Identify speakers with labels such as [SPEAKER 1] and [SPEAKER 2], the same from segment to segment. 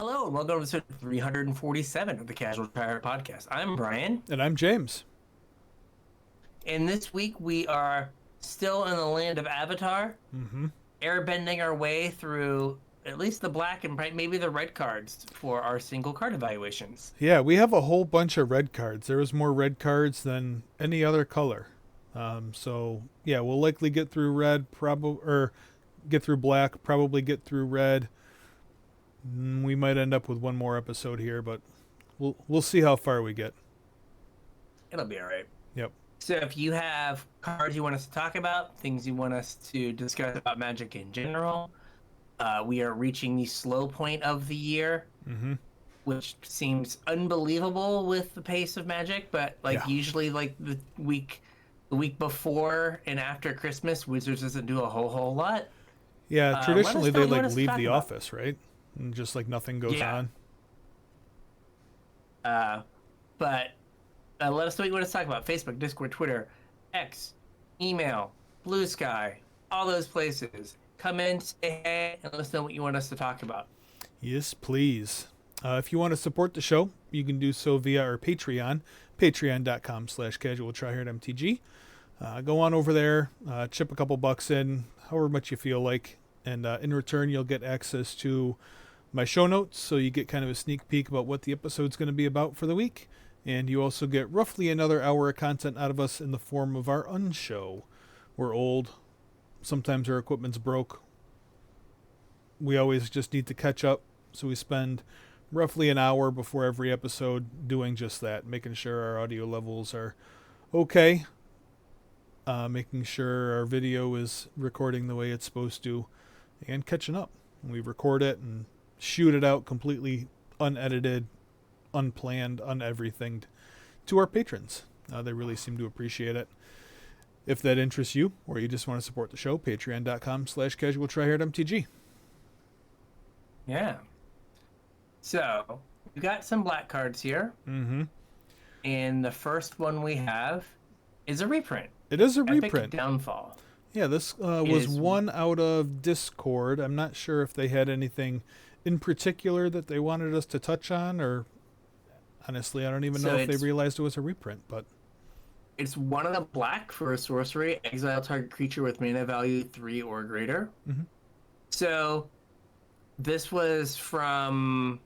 [SPEAKER 1] Hello and welcome to episode 347 of the Casual Tryhard Podcast. I'm Brian,
[SPEAKER 2] And I'm James.
[SPEAKER 1] and this week we are still in the land of Avatar, airbending our way through at least the black and maybe the red cards for our single card evaluations.
[SPEAKER 2] Yeah, we have a whole bunch of red cards. There was more red cards than any other color. So yeah, we'll likely get through red, or get through black, probably get through red. We might end up with one more episode here, but we'll see how far we get.
[SPEAKER 1] It'll be all right.
[SPEAKER 2] Yep.
[SPEAKER 1] So if you have cards you want us to talk about, things you want us to discuss about Magic in general, we are reaching the slow point of the year. Which seems unbelievable with the pace of Magic, but usually the week before and after Christmas, Wizards doesn't do a whole lot.
[SPEAKER 2] Yeah, traditionally they leave the
[SPEAKER 1] about.
[SPEAKER 2] office, right? And just nothing goes on.
[SPEAKER 1] But let us know what you want to talk about. Facebook, Discord, Twitter, X, email, Blue Sky, all those places. Come in, say hey, and let us know what you want us to talk about.
[SPEAKER 2] Yes, please. If you want to support the show, you can do so via our Patreon, patreon.com/CasualTryHardMTG. Go on over there, chip a couple bucks in, however much you feel like, and in return you'll get access to my show notes, so you get kind of a sneak peek about what the episode's going to be about for the week, and you also get roughly another hour of content out of us in the form of our unshow. We're old. Sometimes our equipment's broke. We always just need to catch up, so we spend roughly an hour before every episode doing just that, making sure our audio levels are okay, making sure our video is recording the way it's supposed to, and catching up. We record it and shoot it out completely unedited, unplanned, uneverythinged to our patrons. They really seem to appreciate it. If that interests you, or you just want to support the show, patreon.com/CasualTryHardMTG.
[SPEAKER 1] Yeah. So, we've got some black cards here. And the first one we have is a reprint.
[SPEAKER 2] It is a
[SPEAKER 1] Epic
[SPEAKER 2] reprint.
[SPEAKER 1] Downfall.
[SPEAKER 2] Yeah, this was one out of Discord. I'm not sure if they had anything in particular that they wanted us to touch on, or honestly, I don't even know if they realized it was a reprint, but
[SPEAKER 1] it's one of the black for a sorcery. Exile target creature with mana value 3 or greater. So this was from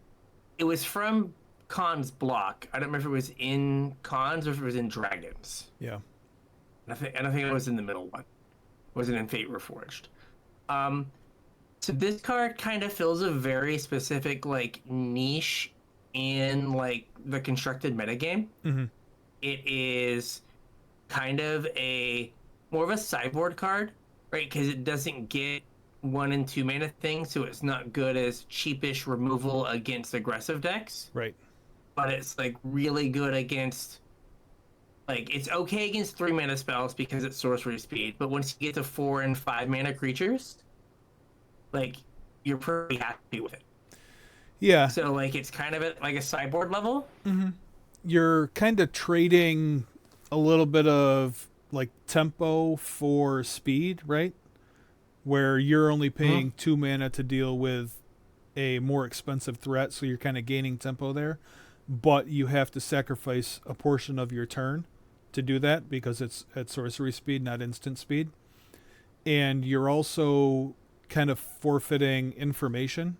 [SPEAKER 1] Khan's block. I don't remember if it was in Khan's or if it was in Dragons.
[SPEAKER 2] Yeah.
[SPEAKER 1] I think it was in the middle one. It wasn't in Fate Reforged. So this card kind of fills a very specific niche in the constructed metagame. It is kind of more of a sideboard card, right? Because it doesn't get 1 and 2 mana things, so it's not good as cheapish removal against aggressive decks.
[SPEAKER 2] Right.
[SPEAKER 1] But it's really good against it's okay against 3 mana spells because it's sorcery speed, but once you get to 4 and 5 mana creatures, you're pretty happy with it.
[SPEAKER 2] Yeah.
[SPEAKER 1] So it's kind of at a sideboard level.
[SPEAKER 2] You're kind of trading a little bit of tempo for speed, right? Where you're only paying 2 mana to deal with a more expensive threat, so you're kind of gaining tempo there, but you have to sacrifice a portion of your turn to do that because it's at sorcery speed, not instant speed. And you're also kind of forfeiting information,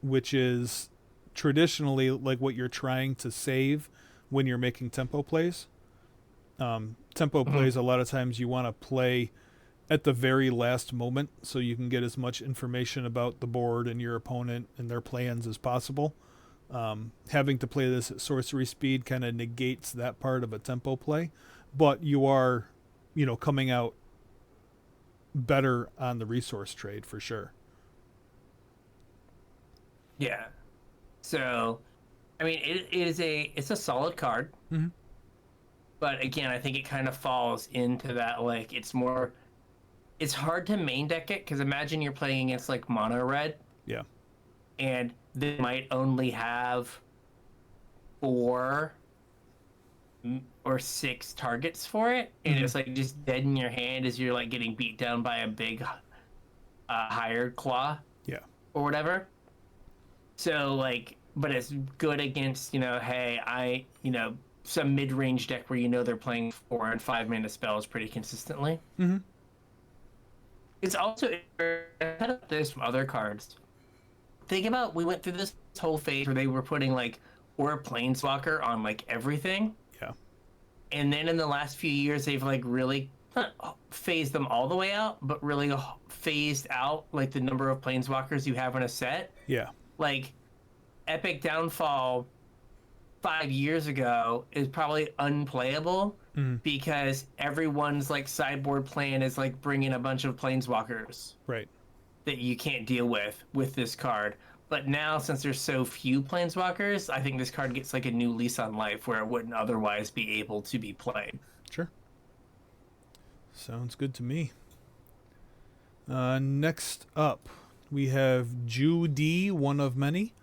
[SPEAKER 2] which is traditionally what you're trying to save when you're making tempo plays. Tempo plays, a lot of times you want to play at the very last moment so you can get as much information about the board and your opponent and their plans as possible. Having to play this at sorcery speed kind of negates that part of a tempo play, but you are, coming out better on the resource trade for sure.
[SPEAKER 1] Yeah. So, I mean, it's a solid card. But again, I think it kind of falls into that, it's hard to main deck it, because imagine you're playing against, mono red.
[SPEAKER 2] Yeah.
[SPEAKER 1] And they might only have 4 or 6 targets for it, and it's just dead in your hand as you're getting beat down by a big hired claw.
[SPEAKER 2] Yeah.
[SPEAKER 1] Or whatever. So like, but it's good against, hey, some mid-range deck where they're playing 4 and 5 mana spells pretty consistently.
[SPEAKER 2] Mm-hmm.
[SPEAKER 1] It's also kind of this from other cards. Think about, we went through this whole phase where they were putting like Aura Planeswalker on like everything.
[SPEAKER 2] Yeah.
[SPEAKER 1] And then in the last few years, they've like really not phased them all the way out, but really phased out like the number of Planeswalkers you have in a set.
[SPEAKER 2] Yeah.
[SPEAKER 1] Like Epic Downfall 5 years ago is probably unplayable because everyone's like sideboard plan is like bringing a bunch of Planeswalkers.
[SPEAKER 2] Right.
[SPEAKER 1] That you can't deal with this card. But now, since there's so few Planeswalkers, I think this card gets like a new lease on life where it wouldn't otherwise be able to be played.
[SPEAKER 2] Sure. Sounds good to me. Next up, we have Judy, one of many.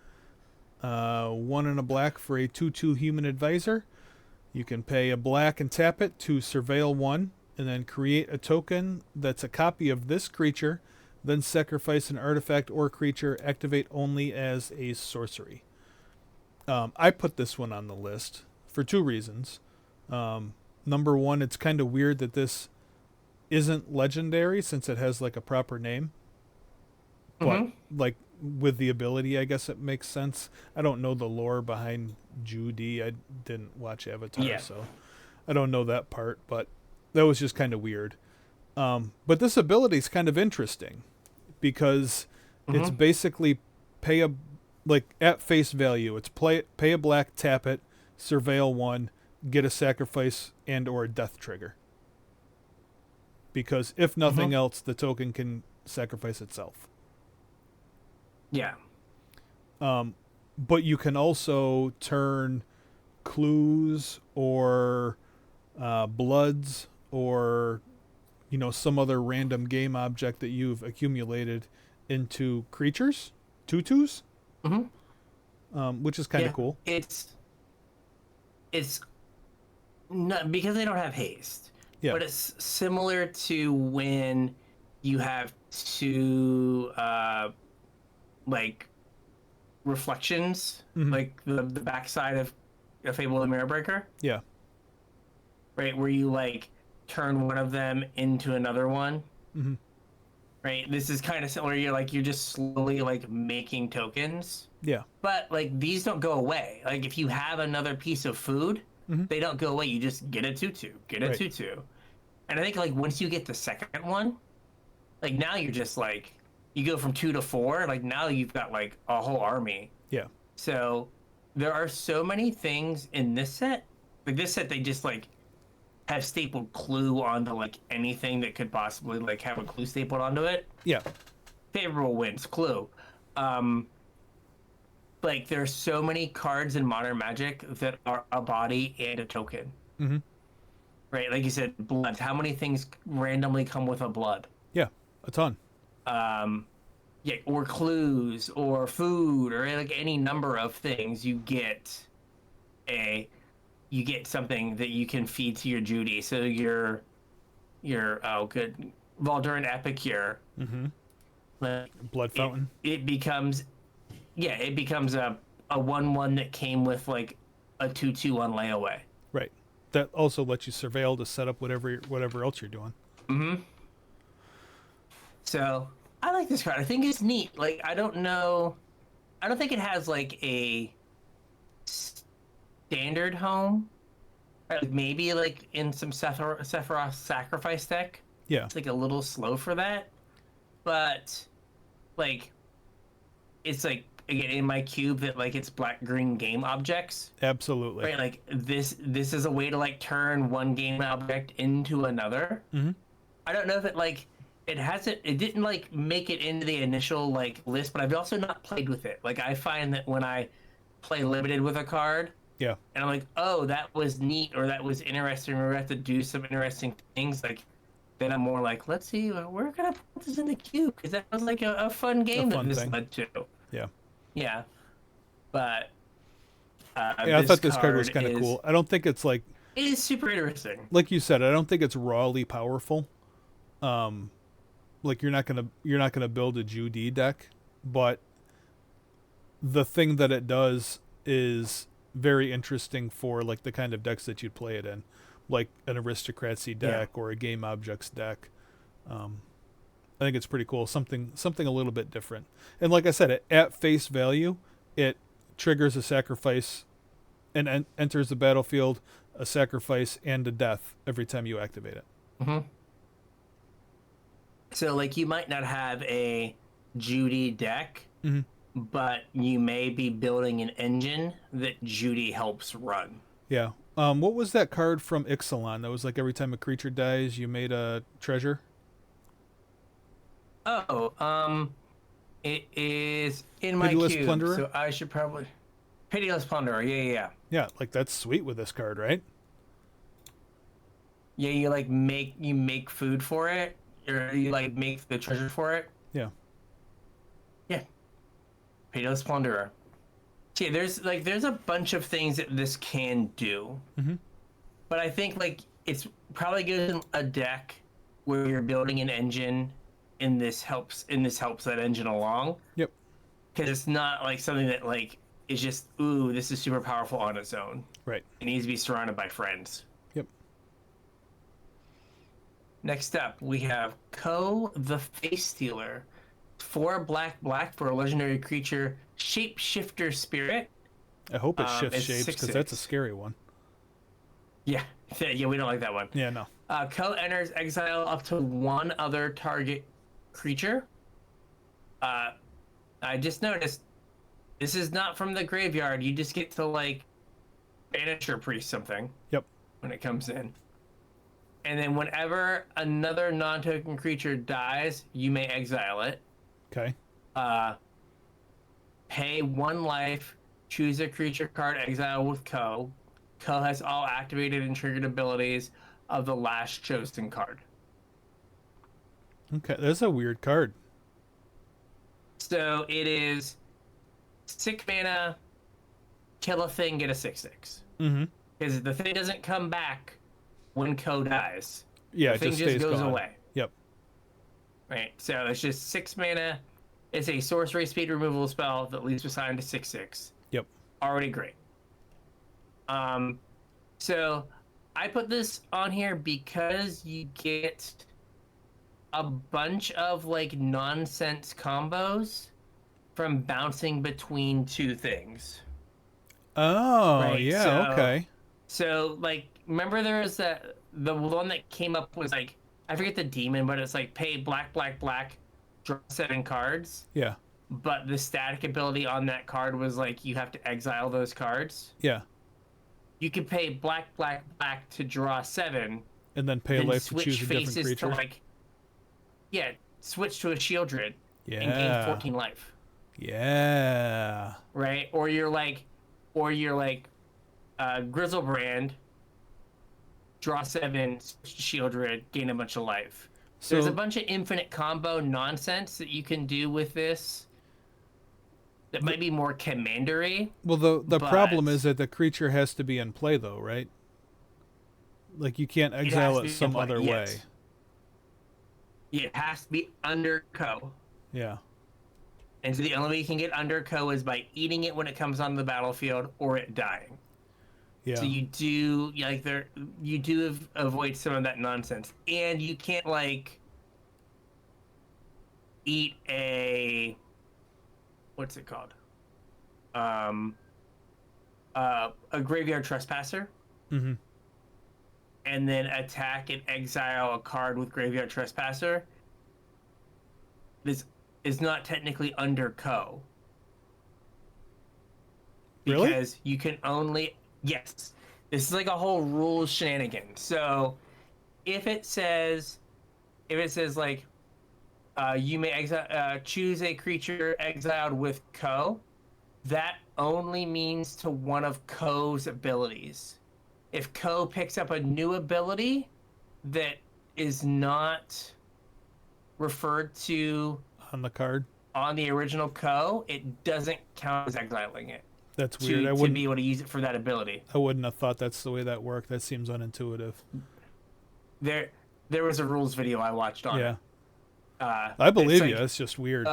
[SPEAKER 2] 1 and a black for a 2/2 human advisor. You can pay a black and tap it to surveil 1, and then create a token that's a copy of this creature, then sacrifice an artifact or creature, activate only as a sorcery. I put this one on the list for 2 reasons. Number 1, it's kind of weird that this isn't legendary since it has like a proper name. But like with the ability, I guess it makes sense. I don't know the lore behind Judy. I didn't watch Avatar, so I don't know that part, but that was just kind of weird. But this ability is kind of interesting because it's basically at face value. It's pay a black, tap it, surveil 1, get a sacrifice and or a death trigger. Because if nothing else, the token can sacrifice itself.
[SPEAKER 1] Yeah.
[SPEAKER 2] But you can also turn clues or bloods or some other random game object that you've accumulated into creatures, 2/2s, which is kind of cool.
[SPEAKER 1] It's not because they don't have haste.
[SPEAKER 2] Yeah.
[SPEAKER 1] But it's similar to when you have 2 like reflections, like the backside of Fable the Mirror Breaker.
[SPEAKER 2] Yeah.
[SPEAKER 1] Right, where you like turn one of them into another one. Right, this is kind of similar. You're just slowly like making tokens.
[SPEAKER 2] Yeah.
[SPEAKER 1] But like these don't go away. Like if you have another piece of food, they don't go away. You just get a 2/2, get a 2/2. And I think like once you get the second one, like now you're just like you go from 2 to 4. Like now you've got like a whole army.
[SPEAKER 2] Yeah.
[SPEAKER 1] So there are so many things in this set. Like this set, they just like have stapled clue onto like anything that could possibly like have a clue stapled onto it.
[SPEAKER 2] Yeah.
[SPEAKER 1] Favorable wins, clue. Like there's so many cards in Modern Magic that are a body and a token. Right, like you said, blood. How many things randomly come with a blood?
[SPEAKER 2] Yeah, a ton.
[SPEAKER 1] Or clues, or food, or like any number of things. You get something that you can feed to your Judy. So your Valduran Epicure.
[SPEAKER 2] Blood fountain.
[SPEAKER 1] It becomes a 1/1 that came with like a 2/2 on layaway.
[SPEAKER 2] Right. That also lets you surveil to set up whatever else you're doing.
[SPEAKER 1] So I like this card. I think it's neat. Like I don't think it has like a standard home. Like maybe like in some Sephiroth sacrifice deck.
[SPEAKER 2] Yeah.
[SPEAKER 1] It's like a little slow for that. But like it's like again in my cube that like it's black-green game objects.
[SPEAKER 2] Absolutely.
[SPEAKER 1] Right, like this is a way to like turn one game object into another. I don't know if it didn't like make it into the initial like list, but I've also not played with it. Like I find that when I play limited with a card, and I'm like, oh, that was neat or that was interesting, or we have to do some interesting things, like then I'm more like, let's see, we're gonna put this in the queue because that was like a fun game that this led to. Yeah, but
[SPEAKER 2] I thought this card was kind of cool. I don't think it's like
[SPEAKER 1] it is super interesting.
[SPEAKER 2] Like you said, I don't think it's rawly powerful. Like you're not gonna build a Judy deck, but the thing that it does is very interesting for like the kind of decks that you'd play it in, like an Aristocracy deck or a Game Objects deck. I think it's pretty cool. Something a little bit different. And like I said, at face value, it triggers a sacrifice and enters the battlefield, a sacrifice and a death every time you activate it.
[SPEAKER 1] Mm-hmm. So like you might not have a Judy deck, but you may be building an engine that Judy helps run.
[SPEAKER 2] Yeah. What was that card from Ixalan that was like every time a creature dies, you made a treasure?
[SPEAKER 1] Oh, it is in my
[SPEAKER 2] Pitiless
[SPEAKER 1] cube,
[SPEAKER 2] Plunderer?
[SPEAKER 1] so I should probably... Pitiless Plunderer, yeah.
[SPEAKER 2] Yeah, like that's sweet with this card, right?
[SPEAKER 1] Yeah, you like make food for it, or you like make the treasure for it.
[SPEAKER 2] Yeah.
[SPEAKER 1] Yeah. Pitiless Plunderer. See, there's a bunch of things that this can do. But I think like it's probably good in a deck where you're building an engine and this helps that engine along.
[SPEAKER 2] Yep.
[SPEAKER 1] Because it's not like something that like is just, ooh, this is super powerful on its own.
[SPEAKER 2] Right.
[SPEAKER 1] It needs to be surrounded by friends.
[SPEAKER 2] Yep.
[SPEAKER 1] Next up, we have Ko the Face Stealer. 4 black for a legendary creature, Shapeshifter Spirit.
[SPEAKER 2] I hope it shifts
[SPEAKER 1] it's
[SPEAKER 2] shapes, because
[SPEAKER 1] 6/6.
[SPEAKER 2] that's a scary one.
[SPEAKER 1] Yeah, we don't like that one.
[SPEAKER 2] Yeah, no.
[SPEAKER 1] Ko enters exile up to one other target creature. I just noticed this is not from the graveyard. You just get to like banish or priest something.
[SPEAKER 2] Yep.
[SPEAKER 1] When it comes in. And then whenever another non-token creature dies, you may exile it.
[SPEAKER 2] Okay.
[SPEAKER 1] Pay 1 life, choose a creature card, exile with Ko. Ko has all activated and triggered abilities of the last chosen card.
[SPEAKER 2] Okay, that's a weird card.
[SPEAKER 1] So it is 6 mana, kill a thing, get a 6/6. Because the thing doesn't come back when Ko dies.
[SPEAKER 2] Yeah,
[SPEAKER 1] the
[SPEAKER 2] it
[SPEAKER 1] thing
[SPEAKER 2] just stays
[SPEAKER 1] goes
[SPEAKER 2] gone.
[SPEAKER 1] away.
[SPEAKER 2] Yep.
[SPEAKER 1] Right, so it's just 6 mana. It's a sorcery speed removal spell that leaves assigned to 6/6.
[SPEAKER 2] Yep.
[SPEAKER 1] Already great. So I put this on here because you get a bunch of like nonsense combos from bouncing between 2 things.
[SPEAKER 2] Oh,
[SPEAKER 1] Right,
[SPEAKER 2] yeah, okay.
[SPEAKER 1] So like, remember there was the one that came up was like, I forget the demon, but it's like pay black, draw 7 cards.
[SPEAKER 2] Yeah.
[SPEAKER 1] But the static ability on that card was like you have to exile those cards.
[SPEAKER 2] Yeah.
[SPEAKER 1] You can pay black to draw 7,
[SPEAKER 2] And then pay a
[SPEAKER 1] then
[SPEAKER 2] life to
[SPEAKER 1] switch
[SPEAKER 2] choose a different
[SPEAKER 1] faces
[SPEAKER 2] creature.
[SPEAKER 1] to like, yeah, switch to a Shieldred and gain
[SPEAKER 2] Yeah.
[SPEAKER 1] 14 life.
[SPEAKER 2] Yeah.
[SPEAKER 1] Right? Or you're like Grizzlebrand, draw 7, switch to Shieldred, gain a bunch of life.
[SPEAKER 2] So
[SPEAKER 1] There's a bunch of infinite combo nonsense that you can do with this that might be more commandery.
[SPEAKER 2] well, the
[SPEAKER 1] but
[SPEAKER 2] problem is that the creature has to be in play, though, right? Like you can't
[SPEAKER 1] has
[SPEAKER 2] exile
[SPEAKER 1] to
[SPEAKER 2] it
[SPEAKER 1] be in
[SPEAKER 2] some
[SPEAKER 1] play,
[SPEAKER 2] other
[SPEAKER 1] yes.
[SPEAKER 2] way.
[SPEAKER 1] It has to be under Ko.
[SPEAKER 2] Yeah.
[SPEAKER 1] And so the only way you can get under Ko is by eating it when it comes onto the battlefield or it dying.
[SPEAKER 2] Yeah.
[SPEAKER 1] So you do avoid some of that nonsense. And you can't like eat a what's it called? A graveyard trespasser.
[SPEAKER 2] Mm-hmm.
[SPEAKER 1] And then attack and exile a card with graveyard trespasser. This is not technically under Ko.
[SPEAKER 2] Really?
[SPEAKER 1] Because you can only... Yes. This is like a whole rules shenanigan. So, if it says like, you may choose a creature exiled with Ko, that only means to one of Ko's abilities. If Ko picks up a new ability that is not referred to
[SPEAKER 2] On the card.
[SPEAKER 1] on the original Ko, it doesn't count as exiling it.
[SPEAKER 2] That's weird.
[SPEAKER 1] To be able to use it for that ability.
[SPEAKER 2] I wouldn't have thought that's the way that worked. That seems unintuitive.
[SPEAKER 1] There was a rules video I watched on
[SPEAKER 2] Yeah.
[SPEAKER 1] it.
[SPEAKER 2] I believe
[SPEAKER 1] it's
[SPEAKER 2] you.
[SPEAKER 1] like,
[SPEAKER 2] It's just weird.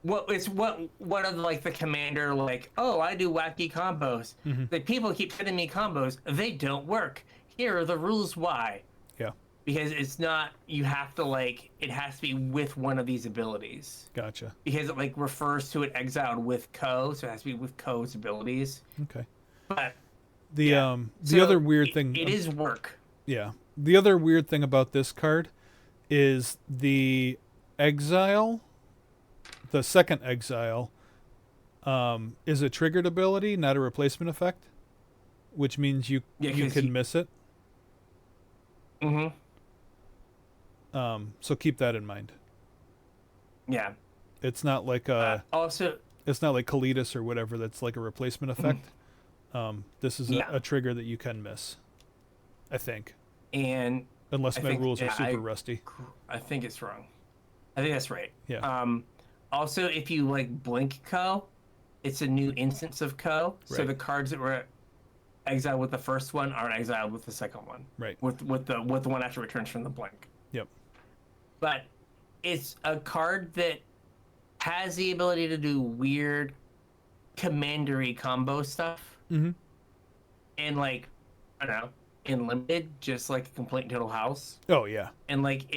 [SPEAKER 1] what are like the commander like, oh, I do wacky combos.
[SPEAKER 2] Mm-hmm.
[SPEAKER 1] Like people keep sending me combos, they don't work. Here are the rules why.
[SPEAKER 2] Yeah.
[SPEAKER 1] Because it's not, you have to like, it has to be with one of these abilities.
[SPEAKER 2] Gotcha.
[SPEAKER 1] Because it like refers to it exiled with Ko, so it has to be with Ko's abilities.
[SPEAKER 2] Okay.
[SPEAKER 1] But
[SPEAKER 2] The
[SPEAKER 1] so
[SPEAKER 2] other weird thing
[SPEAKER 1] it is work.
[SPEAKER 2] Yeah. The other weird thing about this card is the exile, the second exile, is a triggered ability, not a replacement effect, which means you can miss it.
[SPEAKER 1] Mm-hmm.
[SPEAKER 2] So keep that in mind.
[SPEAKER 1] Yeah.
[SPEAKER 2] It's not like it's not like Kalidas or whatever that's like a replacement effect. This is a trigger that you can miss, I think.
[SPEAKER 1] And
[SPEAKER 2] unless my rules are super rusty.
[SPEAKER 1] I think it's wrong. I think that's right.
[SPEAKER 2] Yeah.
[SPEAKER 1] Also, if you like blink Ko, it's a new instance of Ko. Right. So the cards that were exiled with the first one aren't exiled with the second one.
[SPEAKER 2] Right.
[SPEAKER 1] With the one after returns from the blink.
[SPEAKER 2] Yep.
[SPEAKER 1] But it's a card that has the ability to do weird commandery combo stuff.
[SPEAKER 2] Mm-hmm.
[SPEAKER 1] And like, I don't know, in limited, just like a complete total house.
[SPEAKER 2] Oh yeah.
[SPEAKER 1] And like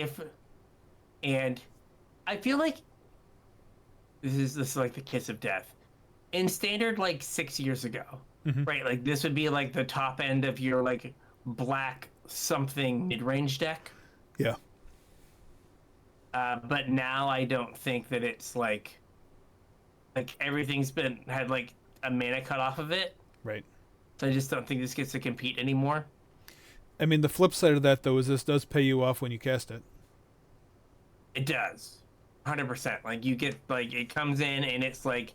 [SPEAKER 1] and I feel like this is like the kiss of death. In standard, like 6 years ago, right? Like this would be like the top end of your like black something mid-range deck.
[SPEAKER 2] Yeah.
[SPEAKER 1] But now I don't think that it's like everything's had like a mana cut off of it.
[SPEAKER 2] Right.
[SPEAKER 1] So I just don't think this gets to compete anymore.
[SPEAKER 2] I mean, the flip side of that though is this does pay you off when you cast it.
[SPEAKER 1] It does. 100%. Like you get like it comes in and it's like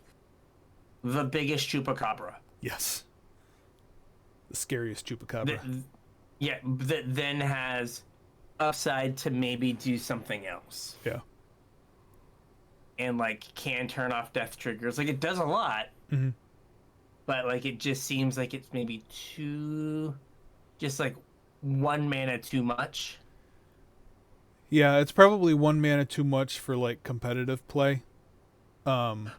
[SPEAKER 1] the biggest chupacabra.
[SPEAKER 2] Yes. The scariest chupacabra.
[SPEAKER 1] That then has upside to maybe do something else.
[SPEAKER 2] Yeah.
[SPEAKER 1] And like can turn off death triggers. Like it does a lot.
[SPEAKER 2] Mm-hmm.
[SPEAKER 1] But like it just seems like it's maybe just like 1 mana too much.
[SPEAKER 2] Yeah, it's probably 1 mana too much for like competitive play. And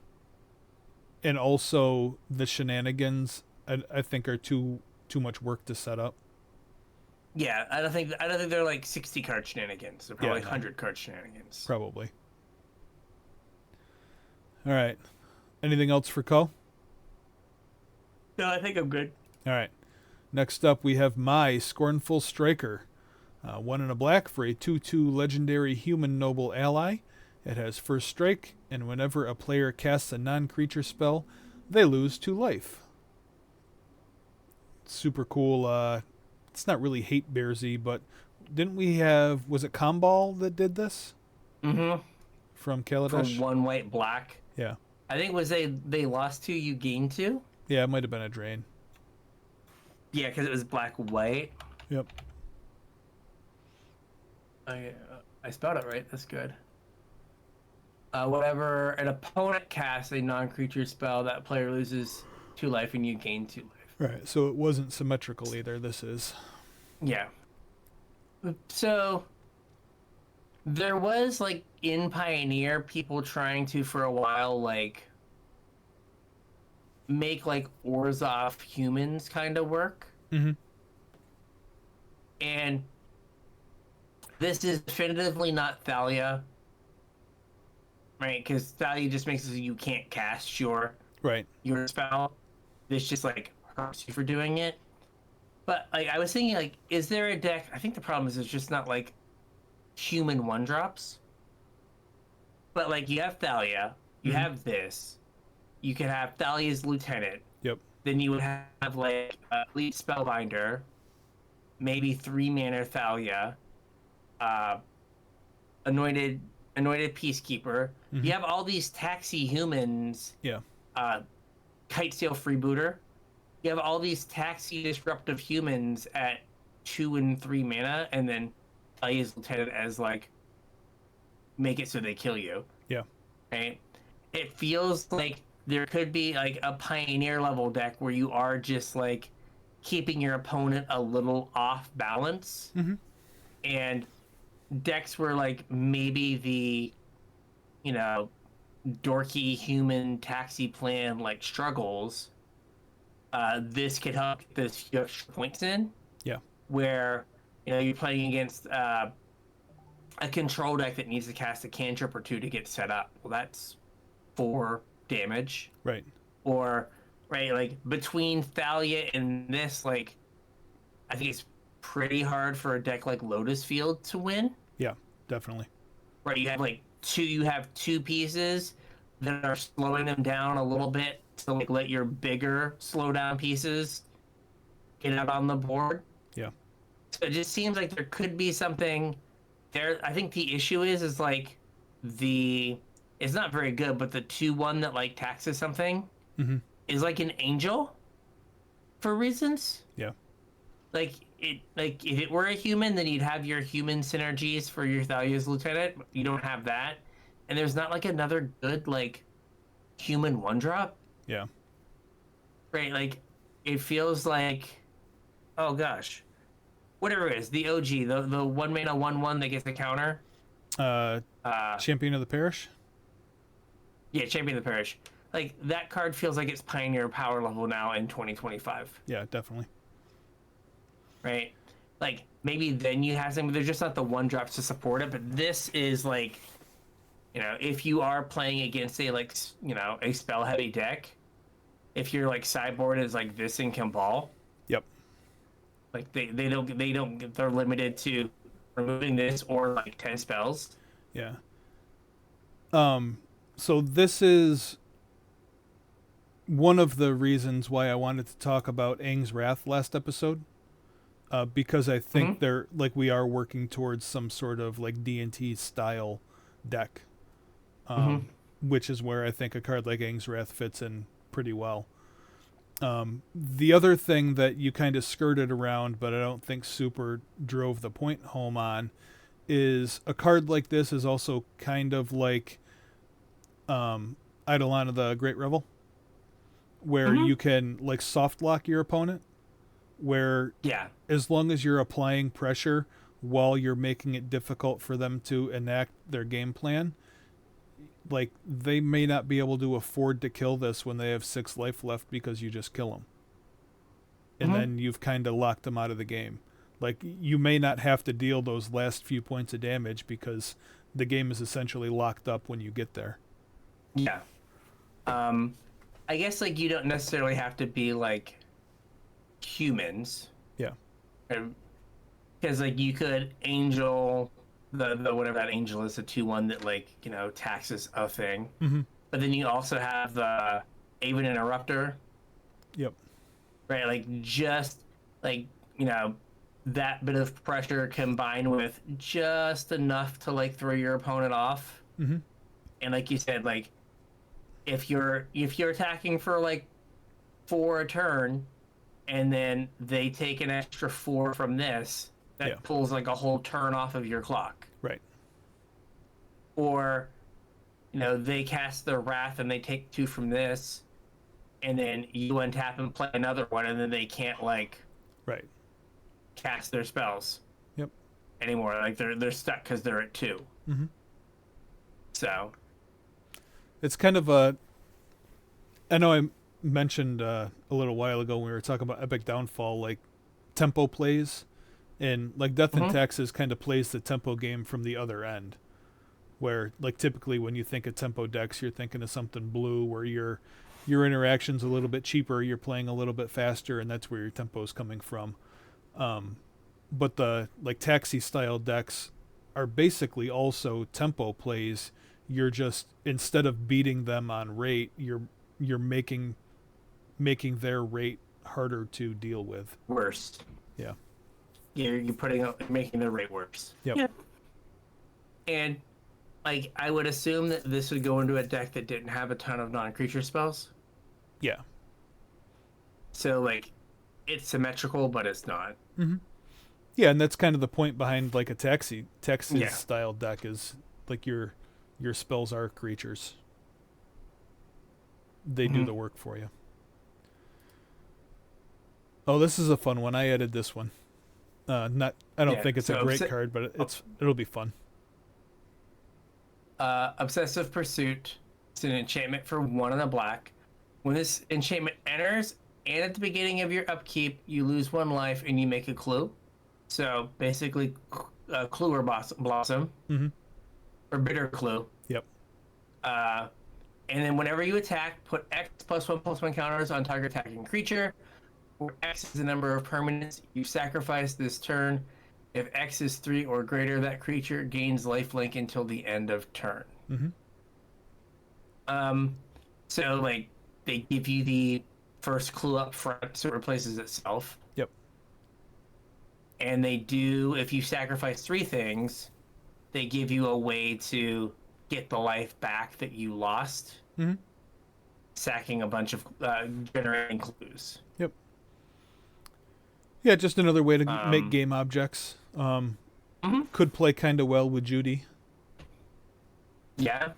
[SPEAKER 2] also the shenanigans I think are too much work to set up.
[SPEAKER 1] Yeah, I don't think they're like 60 card shenanigans. They're probably 100 card shenanigans.
[SPEAKER 2] Probably. All right. Anything else for Ko?
[SPEAKER 1] No, I think I'm good.
[SPEAKER 2] All right. Next up, we have my Scornful Striker. 1 and a black for a 2/2 legendary human noble ally. It has first strike, and whenever a player casts a non-creature spell, they lose 2 life. Super cool. It's not really hate bearsy, but didn't we have, was it Comball that did this?
[SPEAKER 1] Mm-hmm.
[SPEAKER 2] From Kaladesh?
[SPEAKER 1] From 1 white black.
[SPEAKER 2] Yeah.
[SPEAKER 1] I think they lost 2, you gained 2?
[SPEAKER 2] Yeah, it might have been a drain.
[SPEAKER 1] Yeah, because it was black white.
[SPEAKER 2] Yep.
[SPEAKER 1] I spelled it right. That's good. Whenever an opponent casts a non-creature spell, that player loses 2 life and you gain 2 life.
[SPEAKER 2] Right, so it wasn't symmetrical either, this is.
[SPEAKER 1] Yeah. So, there was, like, in Pioneer, people trying to, for a while, like, make, like, Orzhov humans kind of work.
[SPEAKER 2] Mm-hmm.
[SPEAKER 1] And this is definitively not Thalia. Right? Because Thalia just makes it so you can't cast your spell. This just, like, hurts you for doing it. But like I was thinking, like, is there a deck? I think the problem is it's just not like human 1-drops. But like you have Thalia, you have this. You could have Thalia's Lieutenant.
[SPEAKER 2] Yep.
[SPEAKER 1] Then you would have like Elite Spellbinder, maybe 3 mana Thalia, Anointed Peacekeeper. You have all these taxi humans.
[SPEAKER 2] Yeah.
[SPEAKER 1] Kitesail Freebooter. You have all these taxi disruptive humans at 2 and 3 mana, and then Thalia's Lieutenant as like make it so they kill you.
[SPEAKER 2] Yeah.
[SPEAKER 1] Right? It feels like there could be like a Pioneer level deck where you are just like keeping your opponent a little off balance.
[SPEAKER 2] Mm-hmm.
[SPEAKER 1] And decks where like maybe the dorky human taxi plan like struggles, this could help get those few extra points in.
[SPEAKER 2] Yeah.
[SPEAKER 1] Where you're playing against a control deck that needs to cast a cantrip or two to get set up. Well, that's 4 damage.
[SPEAKER 2] Right.
[SPEAKER 1] Or right, like between Thalia and this, like I think it's pretty hard for a deck like Lotus Field to win.
[SPEAKER 2] Yeah, definitely.
[SPEAKER 1] Right, you have two pieces that are slowing them down a little bit to like let your bigger slow down pieces get out on the board.
[SPEAKER 2] Yeah.
[SPEAKER 1] So it just seems like there could be something there. I think the issue is like it's not very good, but the 2/1 that like taxes something is like an angel for reasons.
[SPEAKER 2] Yeah.
[SPEAKER 1] Like if it were a human, then you'd have your human synergies for your Thalia's Lieutenant. You don't have that, and there's not like another good like human 1-drop.
[SPEAKER 2] Yeah.
[SPEAKER 1] Right, like it feels like, oh gosh, whatever it is, the OG, the 1 mana 1/1 that gets a counter.
[SPEAKER 2] Champion of the Parish.
[SPEAKER 1] Yeah, Champion of the Parish. Like that card feels like it's Pioneer power level now in 2025.
[SPEAKER 2] Yeah, definitely.
[SPEAKER 1] Right? Like maybe then you have some, but they're just not the 1-drops to support it. But this is like, if you are playing against a spell heavy deck, if your like sideboard is like this in Cabal,
[SPEAKER 2] yep.
[SPEAKER 1] Like they're limited to removing this or like 10 spells.
[SPEAKER 2] Yeah. So this is one of the reasons why I wanted to talk about Aang's Wrath last episode. Because I think we are working towards some sort of like D&T style deck. Which is where I think a card like Aang's Wrath fits in pretty well. The other thing that you kind of skirted around, but I don't think super drove the point home on, is a card like this is also kind of like Eidolon of the Great Revel, where you can like soft lock your opponent, where as long as you're applying pressure while you're making it difficult for them to enact their game plan, like they may not be able to afford to kill this when they have 6 life left because you just kill them. And then you've kind of locked them out of the game. Like you may not have to deal those last few points of damage because the game is essentially locked up when you get there.
[SPEAKER 1] Yeah. I guess like you don't necessarily have to be like humans.
[SPEAKER 2] Yeah.
[SPEAKER 1] Because like you could angel the whatever that angel is, the 2/1 that like taxes a thing. But then you also have the Aven Interrupter.
[SPEAKER 2] Yep.
[SPEAKER 1] Right, like just like that bit of pressure combined with just enough to like throw your opponent off. And like you said, like if you're attacking for like 4 a turn, and then they take an extra 4 from this, that pulls like a whole turn off of your clock.
[SPEAKER 2] Right.
[SPEAKER 1] Or, they cast their Wrath and they take 2 from this, and then you untap and play another one, and then they can't like cast their spells.
[SPEAKER 2] Yep.
[SPEAKER 1] Anymore. Like they're stuck because they're at 2. So
[SPEAKER 2] it's kind of I know I mentioned a little while ago when we were talking about Epic Downfall, like tempo plays, and like Death and Taxes kind of plays the tempo game from the other end, where like typically when you think of tempo decks, you're thinking of something blue where your interaction's a little bit cheaper, you're playing a little bit faster, and that's where your tempo is coming from. But the like taxi style decks are basically also tempo plays. You're just, instead of beating them on rate, you're making their rate harder to deal with.
[SPEAKER 1] Worse.
[SPEAKER 2] Yeah.
[SPEAKER 1] You're making their rate worse.
[SPEAKER 2] Yep.
[SPEAKER 1] Yeah. And like I would assume that this would go into a deck that didn't have a ton of non-creature spells.
[SPEAKER 2] Yeah. So
[SPEAKER 1] like it's symmetrical, but it's not.
[SPEAKER 2] Yeah, and that's kind of the point behind like a taxi style deck, is like your spells are creatures. They do the work for you. Oh, this is a fun one. I added this one. I don't think it's a great card, but it'll be fun.
[SPEAKER 1] Obsessive Pursuit, It's an enchantment for 1 and a black. When this enchantment enters, and at the beginning of your upkeep, you lose 1 life and you make a clue. So basically, clue or blossom, or bitter clue.
[SPEAKER 2] Yep.
[SPEAKER 1] And then whenever you attack, put X +1/+1 counters on target attacking creature. Where X is the number of permanents you sacrifice this turn. If X is 3 or greater, that creature gains lifelink until the end of turn. So like they give you the first clue up front, so it replaces itself.
[SPEAKER 2] Yep.
[SPEAKER 1] And they do, if you sacrifice 3 things, they give you a way to get the life back that you lost. Sacking a bunch of generating clues.
[SPEAKER 2] Yep. Yeah, just another way to make game objects. Could play kind of well with Judy.
[SPEAKER 1] Yeah.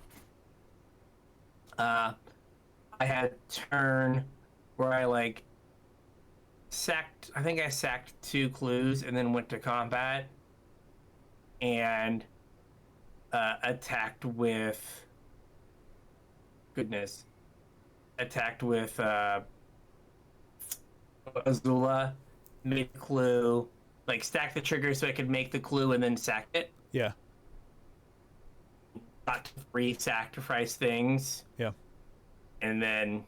[SPEAKER 1] I had a turn where I like sacked. I think I sacked 2 clues and then went to combat and attacked with. Attacked with Azula. Made the clue, like stack the trigger so I could make the clue and then sack it.
[SPEAKER 2] Yeah.
[SPEAKER 1] Got to free sacrifice things.
[SPEAKER 2] Yeah.
[SPEAKER 1] And then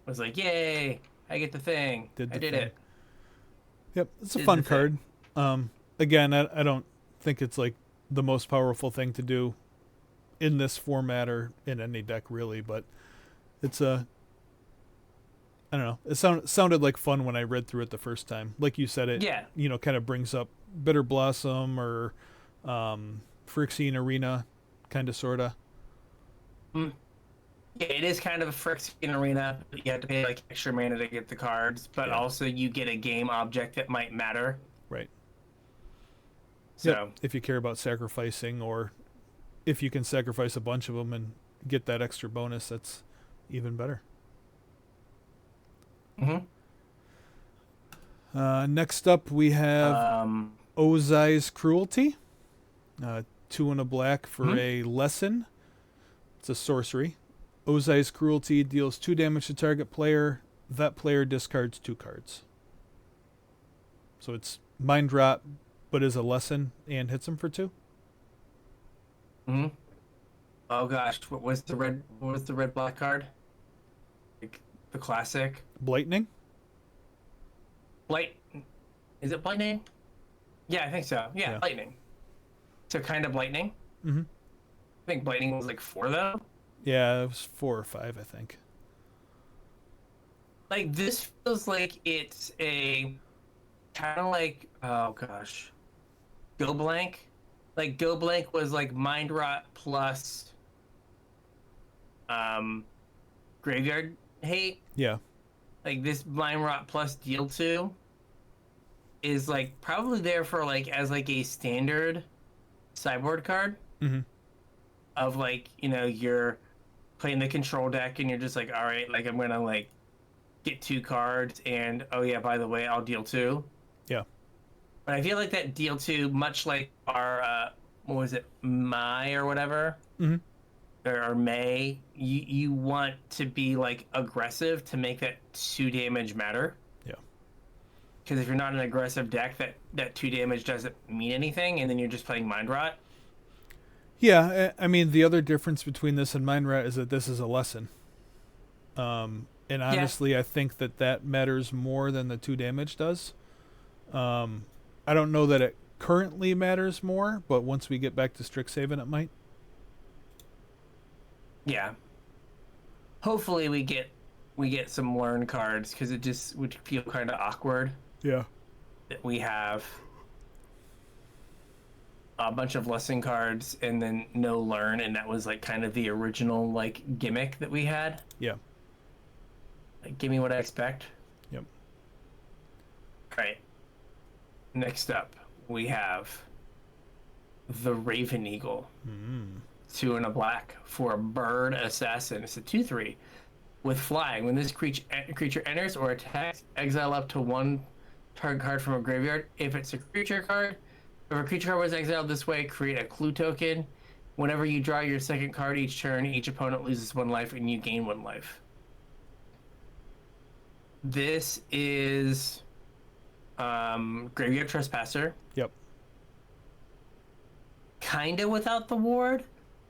[SPEAKER 1] was like, yay, I get the thing. I did it.
[SPEAKER 2] Yep, it's a fun card. Again, I don't think it's like the most powerful thing to do in this format or in any deck really, but it's a I don't know. It sounded like fun when I read through it the first time. Like you said, it kind of brings up Bitter Blossom or Phyrexian Arena, kind of, sort of.
[SPEAKER 1] Yeah, it is kind of a Phyrexian Arena. You have to pay like extra mana to get the cards, but also you get a game object that might matter.
[SPEAKER 2] Right.
[SPEAKER 1] So
[SPEAKER 2] if you care about sacrificing, or if you can sacrifice a bunch of them and get that extra bonus, that's even better. Next up, we have Ozai's Cruelty. 2 and a black for a lesson. It's a sorcery. Ozai's Cruelty deals 2 damage to target player. That player discards 2 cards. So it's mind drop, but is a lesson and hits him for 2.
[SPEAKER 1] Oh gosh, what was the red black card? Like the classic.
[SPEAKER 2] Blightning?
[SPEAKER 1] Is it Blightning? Yeah, I think so. Yeah, Lightning. So kind of Lightning. I think Blightning was like 4 though.
[SPEAKER 2] Yeah, it was 4 or 5, I think.
[SPEAKER 1] Like this feels like it's a kind of like, oh gosh, Go Blank. Like Go Blank was like Mind Rot plus Graveyard Hate.
[SPEAKER 2] Yeah.
[SPEAKER 1] Like this Mind Rot plus Deal 2 is like probably there for like as like a standard sideboard card. Of like, you're playing the control deck and you're just like, all right, like I'm gonna like get 2 cards and oh yeah, by the way, I'll deal 2.
[SPEAKER 2] Yeah.
[SPEAKER 1] But I feel like that deal 2, much like our what was it, Mai or whatever, or May, you want to be like aggressive to make that 2 damage matter.
[SPEAKER 2] Yeah.
[SPEAKER 1] Because if you're not an aggressive deck, that 2 damage doesn't mean anything, and then you're just playing Mind Rot.
[SPEAKER 2] Yeah, I mean, the other difference between this and Mind Rat is that this is a lesson. And honestly, I think that matters more than the 2 damage does. I don't know that it currently matters more, but once we get back to Strixhaven, it might.
[SPEAKER 1] Yeah. Hopefully we get some learn cards, because it just would feel kind of awkward.
[SPEAKER 2] Yeah.
[SPEAKER 1] That we have a bunch of lesson cards and then no learn, and that was like kind of the original like gimmick that we had.
[SPEAKER 2] Yeah.
[SPEAKER 1] Like, give me what I expect.
[SPEAKER 2] Yep.
[SPEAKER 1] All right. Next up, we have the Raven Eagle. 2 and a black for a bird assassin. It's a 2/3 with flying. When this creature enters or attacks, exile up to 1 target card from a graveyard. If it's a creature card, if a creature card was exiled this way, create a clue token. Whenever you draw your second card each turn, each opponent loses 1 life and you gain 1 life. This is Graveyard Trespasser.
[SPEAKER 2] Yep.
[SPEAKER 1] Kinda without the ward,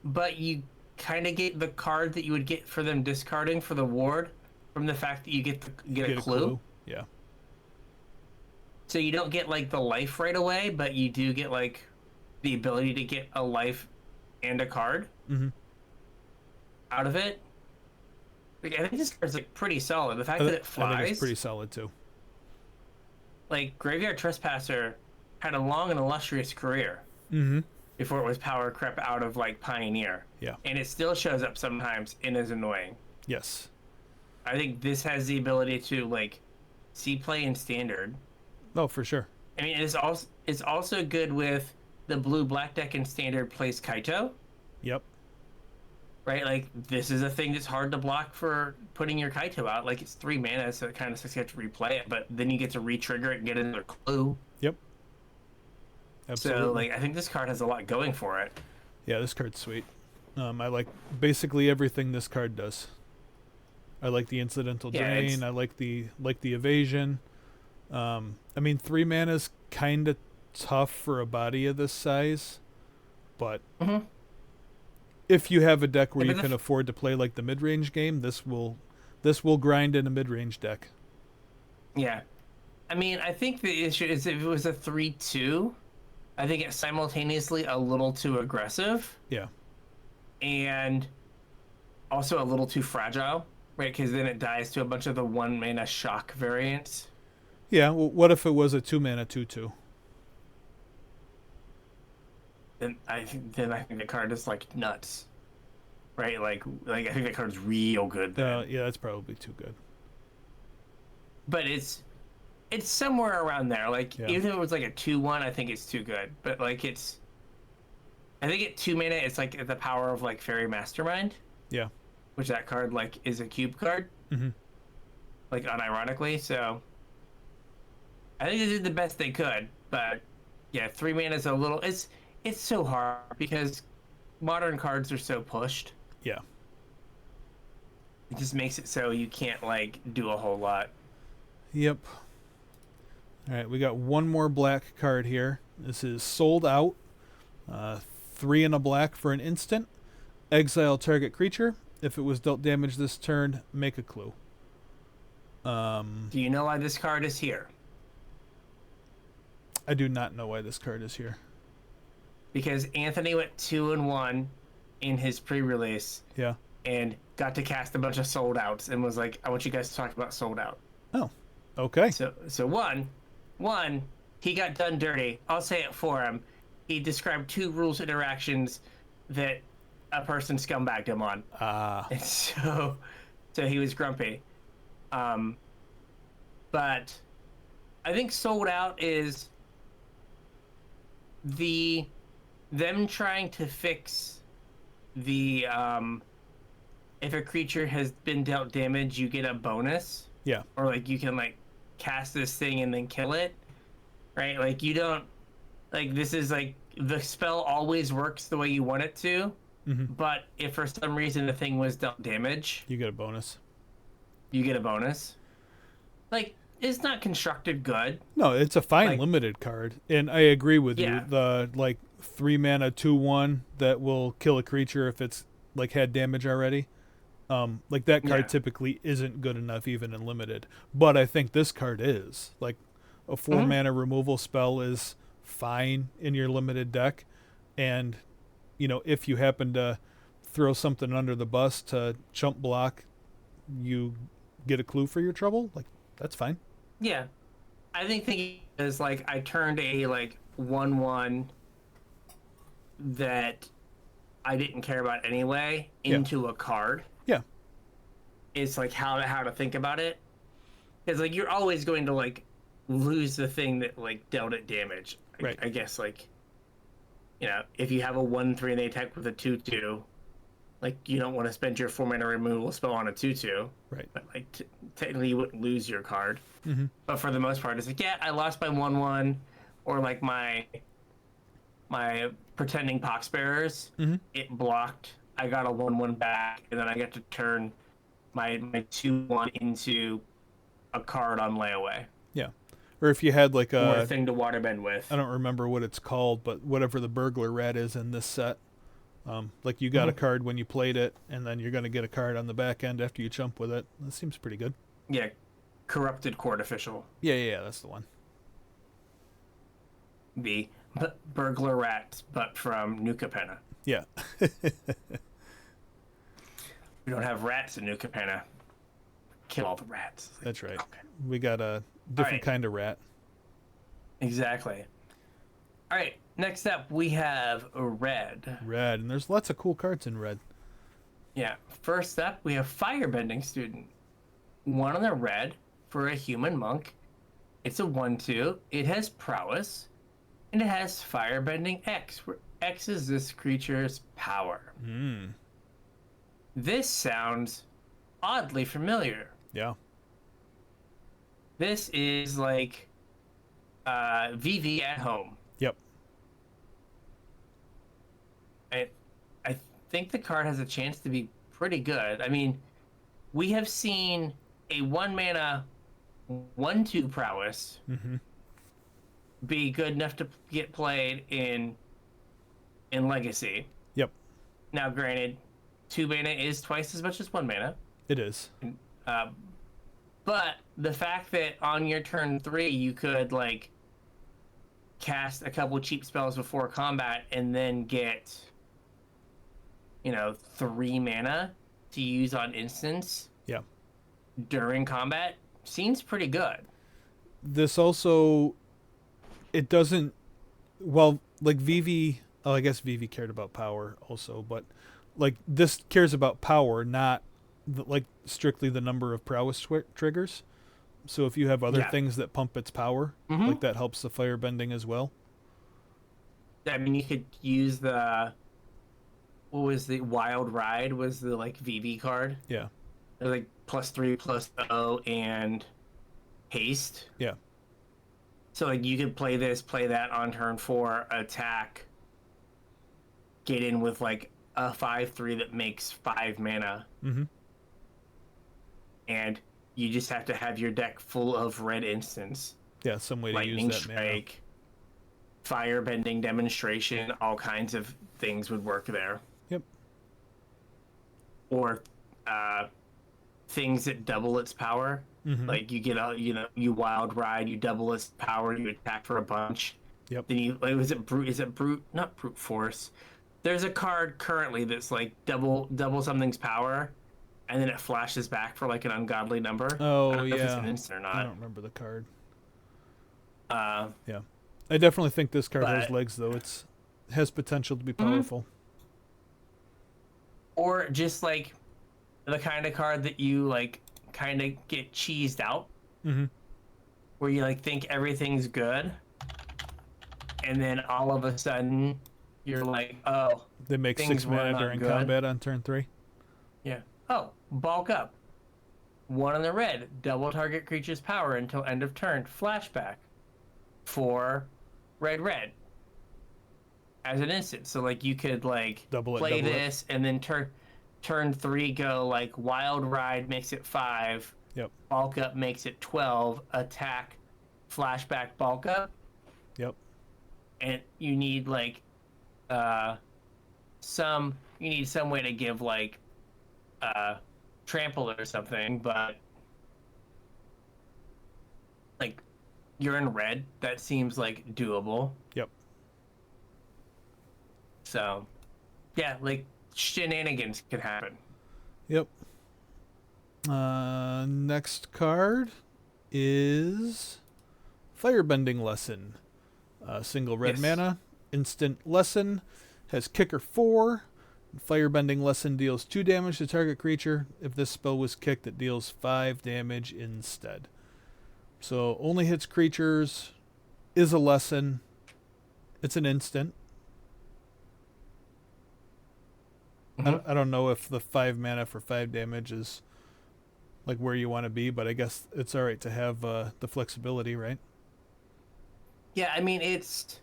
[SPEAKER 1] but you kind of get the card that you would get for them discarding for the ward from the fact that you get a clue.
[SPEAKER 2] Yeah.
[SPEAKER 1] So you don't get like the life right away, but you do get like the ability to get a life and a card out of it. Like, I think this card's like pretty solid. The fact that it flies,
[SPEAKER 2] I think it's pretty solid too.
[SPEAKER 1] Like Graveyard Trespasser had a long and illustrious career before it was power crept out of like Pioneer.
[SPEAKER 2] Yeah.
[SPEAKER 1] And it still shows up sometimes and is annoying.
[SPEAKER 2] Yes.
[SPEAKER 1] I think this has the ability to like see play in Standard.
[SPEAKER 2] Oh, for sure.
[SPEAKER 1] I mean, it's also good with the blue-black deck in Standard plays Kaito.
[SPEAKER 2] Yep.
[SPEAKER 1] Right? Like, this is a thing that's hard to block for putting your Kaito out. Like, it's 3 mana, so it kind of sucks you have to replay it, but then you get to re-trigger it and get another clue.
[SPEAKER 2] Yep. Absolutely.
[SPEAKER 1] So, like, I think this card has a lot going for it.
[SPEAKER 2] Yeah, this card's sweet. I like basically everything this card does. I like the incidental drain. I like the evasion. I mean, 3 mana's kind of tough for a body of this size, but if you have a deck where you can afford to play like the mid-range game, this will grind in a mid-range deck.
[SPEAKER 1] Yeah. I mean, I think the issue is if it was a 3-2, I think it's simultaneously a little too aggressive.
[SPEAKER 2] Yeah.
[SPEAKER 1] And also a little too fragile, right? Because then it dies to a bunch of the 1 mana shock variants.
[SPEAKER 2] Yeah, well, what if it was a 2 mana 2/2?
[SPEAKER 1] Then I think the card is like nuts, right? Like I think the card's real good.
[SPEAKER 2] Yeah, that's probably too good.
[SPEAKER 1] But it's somewhere around there. Like even if it was like a 2/1, I think it's too good. But like I think at 2 mana, it's like the power of like Fairy Mastermind.
[SPEAKER 2] Yeah.
[SPEAKER 1] Which that card like is a cube card. Like unironically, so I think they did the best they could. But yeah, 3 mana is a little. It's so hard because modern cards are so pushed.
[SPEAKER 2] Yeah.
[SPEAKER 1] It just makes it so you can't like do a whole lot.
[SPEAKER 2] Yep. All right, we got one more black card here. This is Sold Out. 3 and a black for an instant. Exile target creature. If it was dealt damage this turn, make a clue.
[SPEAKER 1] Do you know why this card is here?
[SPEAKER 2] I do not know why this card is here.
[SPEAKER 1] Because Anthony went 2-1 in his pre-release.
[SPEAKER 2] Yeah.
[SPEAKER 1] And got to cast a bunch of Sold Outs and was like, I want you guys to talk about Sold Out.
[SPEAKER 2] Oh, okay.
[SPEAKER 1] So one, he got done dirty. I'll say it for him. He described 2 rules interactions that a person scumbagged him on. And so he was grumpy. But I think Sold Out is them trying to fix the if a creature has been dealt damage, you get a bonus.
[SPEAKER 2] Yeah.
[SPEAKER 1] Or like you can like cast this thing and then kill it. Right? Like you don't like this is like the spell always works the way you want it to. But if for some reason the thing was dealt damage,
[SPEAKER 2] you get a bonus.
[SPEAKER 1] You get a bonus. Like it's not constructed good.
[SPEAKER 2] No, it's a fine limited card, and I agree with you. The like 3 mana 2/1 that will kill a creature if it's like had damage already. Like that card typically isn't good enough even in limited, but I think this card is. Like a 4 mana removal spell is fine in your limited deck, and you know if you happen to throw something under the bus to chump block, you get a clue for your trouble. Like that's fine.
[SPEAKER 1] Yeah, I think is like I turned a like 1/1 that I didn't care about anyway into a card.
[SPEAKER 2] Yeah,
[SPEAKER 1] it's like how to think about it. Because like you're always going to like lose the thing that like dealt it damage.
[SPEAKER 2] Right.
[SPEAKER 1] I guess like you know if you have a 1/3 and they attack with a 2/2. Like, you don't want to spend your 4 mana removal spell on a 2/2.
[SPEAKER 2] Right.
[SPEAKER 1] But, like, technically you wouldn't lose your card. But for the most part, it's like, yeah, I lost by 1/1. Or, like, my pretending poxbearers.
[SPEAKER 2] Mm-hmm.
[SPEAKER 1] It blocked. I got a 1/1 back, and then I get to turn my 2/1 into a card on layaway.
[SPEAKER 2] Yeah. Or if you had like
[SPEAKER 1] Or a
[SPEAKER 2] a
[SPEAKER 1] thing to waterbend with.
[SPEAKER 2] I don't remember what it's called, but whatever the burglar rat is in this set. Like you got a card when you played it, and then you're going to get a card on the back end after you chump with it. That seems pretty good.
[SPEAKER 1] Yeah, corrupted court official.
[SPEAKER 2] Yeah, that's the one.
[SPEAKER 1] The burglar rat, but from New Capenna.
[SPEAKER 2] Yeah.
[SPEAKER 1] We don't have rats in New Capenna. Kill all the rats.
[SPEAKER 2] That's right.
[SPEAKER 1] Okay.
[SPEAKER 2] We got a different kind of rat.
[SPEAKER 1] Exactly. All right, next up we have red.
[SPEAKER 2] Red, and there's lots of cool cards in red.
[SPEAKER 1] Yeah, first up we have Firebending Student. 1 on the red for a human monk. It's a 1/2. It has prowess, and it has Firebending X, where X is this creature's power. This sounds oddly familiar.
[SPEAKER 2] Yeah.
[SPEAKER 1] This is like VV at home.
[SPEAKER 2] Yep.
[SPEAKER 1] I think the card has a chance to be pretty good. I mean, we have seen a 1-mana 1/2 prowess be good enough to get played in Legacy.
[SPEAKER 2] Yep.
[SPEAKER 1] Now, granted, 2 mana is twice as much as 1 mana.
[SPEAKER 2] It is.
[SPEAKER 1] But the fact that on your turn 3 you could like cast a couple cheap spells before combat and then get 3 mana to use on instance during combat seems pretty good.
[SPEAKER 2] This also, it doesn't, well, like VV, oh, I guess VV cared about power also, but like this cares about power, not like strictly the number of prowess triggers. So if you have other things that pump its power, like that helps the firebending as well.
[SPEAKER 1] I mean, you could use the, what was the Wild Ride was the like VV card.
[SPEAKER 2] Yeah.
[SPEAKER 1] It was like +3/+0 and haste.
[SPEAKER 2] Yeah.
[SPEAKER 1] So like you could play this, play that on turn 4, attack, get in with like a 5/3 that makes 5 mana. And you just have to have your deck full of red instants.
[SPEAKER 2] Yeah, some way to
[SPEAKER 1] Lightning
[SPEAKER 2] use that mana.
[SPEAKER 1] Strike, Firebending Demonstration, all kinds of things would work there.
[SPEAKER 2] Yep.
[SPEAKER 1] Or things that double its power. Like you get you Wild Ride, you double its power, you attack for a bunch.
[SPEAKER 2] Yep.
[SPEAKER 1] Then you is it brute not brute force. There's a card currently that's like double something's power, and then it flashes back for like an ungodly number.
[SPEAKER 2] Oh,
[SPEAKER 1] I don't know if it's
[SPEAKER 2] yeah.
[SPEAKER 1] an instant or not.
[SPEAKER 2] I don't remember the card.
[SPEAKER 1] Yeah.
[SPEAKER 2] I definitely think this card has
[SPEAKER 1] But-
[SPEAKER 2] legs, though. It has potential to be powerful.
[SPEAKER 1] Or just like the kind of card that you like kind of get cheesed out, where you like think everything's good, and then all of a sudden you're like, oh,
[SPEAKER 2] They make
[SPEAKER 1] things
[SPEAKER 2] 6
[SPEAKER 1] were
[SPEAKER 2] mana
[SPEAKER 1] not
[SPEAKER 2] during
[SPEAKER 1] good.
[SPEAKER 2] combat on turn 3.
[SPEAKER 1] yeah, oh, bulk up. 1 on the red, double target creature's power until end of turn, flashback for red as an instant. So like you could like
[SPEAKER 2] Double it,
[SPEAKER 1] play
[SPEAKER 2] double it.
[SPEAKER 1] this and then turn 3 go like Wild Ride makes it 5,
[SPEAKER 2] Yep.
[SPEAKER 1] bulk up makes it 12, attack, flashback, bulk up,
[SPEAKER 2] Yep.
[SPEAKER 1] and you need like some way to give like trample or something, but like you're in red, that seems like doable.
[SPEAKER 2] Yep.
[SPEAKER 1] So yeah, like shenanigans can happen.
[SPEAKER 2] Yep. Next card is Firebending Lesson. Single red
[SPEAKER 1] Yes.
[SPEAKER 2] mana, instant lesson, has kicker 4. Firebending Lesson deals 2 damage to target creature. If this spell was kicked, it deals 5 damage instead. So only hits creatures, is a lesson. It's an instant. I don't know if the 5 mana for 5 damage is like where you want to be, but I guess it's alright to have the flexibility, right?
[SPEAKER 1] Yeah, I mean it's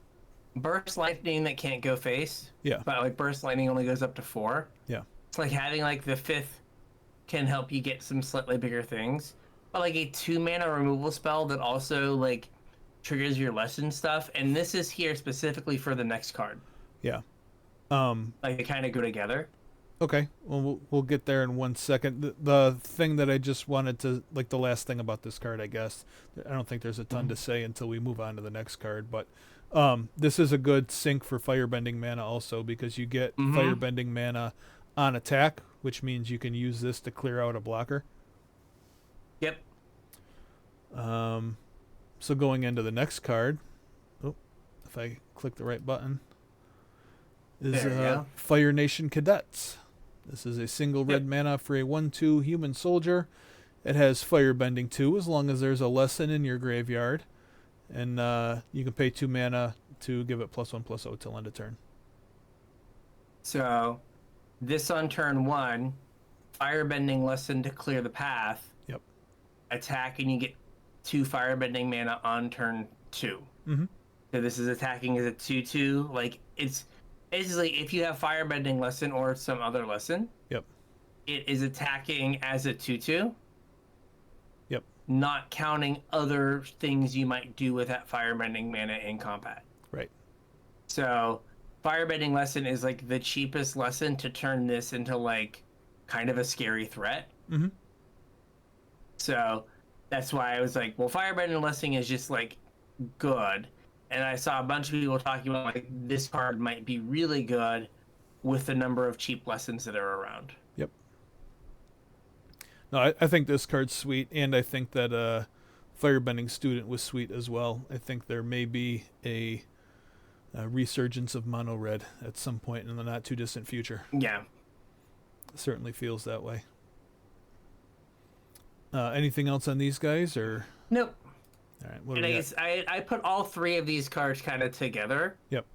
[SPEAKER 1] burst lightning that can't go face.
[SPEAKER 2] Yeah.
[SPEAKER 1] But like burst lightning only goes up to 4.
[SPEAKER 2] Yeah.
[SPEAKER 1] It's like having like the 5th can help you get some slightly bigger things. But like a 2 mana removal spell that also like triggers your lesson stuff, and this is here specifically for the next card.
[SPEAKER 2] Yeah.
[SPEAKER 1] Like they kind of go together.
[SPEAKER 2] Okay. Well, we'll get there in 1 second. The thing that I just wanted to, like, the last thing about this card, I guess, I don't think there's a ton to say until we move on to the next card, but this is a good sink for firebending mana also, because you get firebending mana on attack, which means you can use this to clear out a blocker.
[SPEAKER 1] Yep.
[SPEAKER 2] So going into the next card, if I click the right button, is Fire Nation Cadets. This is a single red mana for a 1/2 human soldier. It has firebending 2 as long as there's a lesson in your graveyard. And you can pay 2 mana to give it +1/+0 till end of turn.
[SPEAKER 1] So this on turn 1, firebending lesson to clear the path.
[SPEAKER 2] Yep.
[SPEAKER 1] Attack and you get 2 firebending mana on turn 2.
[SPEAKER 2] Mm-hmm.
[SPEAKER 1] So this is attacking as a 2/2. Like it's basically if you have firebending lesson or some other lesson.
[SPEAKER 2] Yep.
[SPEAKER 1] It is attacking as a 2/2.
[SPEAKER 2] Yep.
[SPEAKER 1] Not counting other things you might do with that firebending mana in combat.
[SPEAKER 2] Right.
[SPEAKER 1] So firebending lesson is like the cheapest lesson to turn this into like kind of a scary threat.
[SPEAKER 2] Mm-hmm.
[SPEAKER 1] So that's why I was like, well, firebending lesson is just like good. And I saw a bunch of people talking about like this card might be really good with the number of cheap lessons that are around.
[SPEAKER 2] Yep. No, I think this card's sweet, and I think that Firebending Student was sweet as well. I think there may be a resurgence of mono red at some point in the not too distant future.
[SPEAKER 1] Yeah.
[SPEAKER 2] It certainly feels that way. Anything else on these guys, or?
[SPEAKER 1] Nope.
[SPEAKER 2] All right. What
[SPEAKER 1] And
[SPEAKER 2] do we got?
[SPEAKER 1] I put all 3 of these cards kind of together.
[SPEAKER 2] Yep.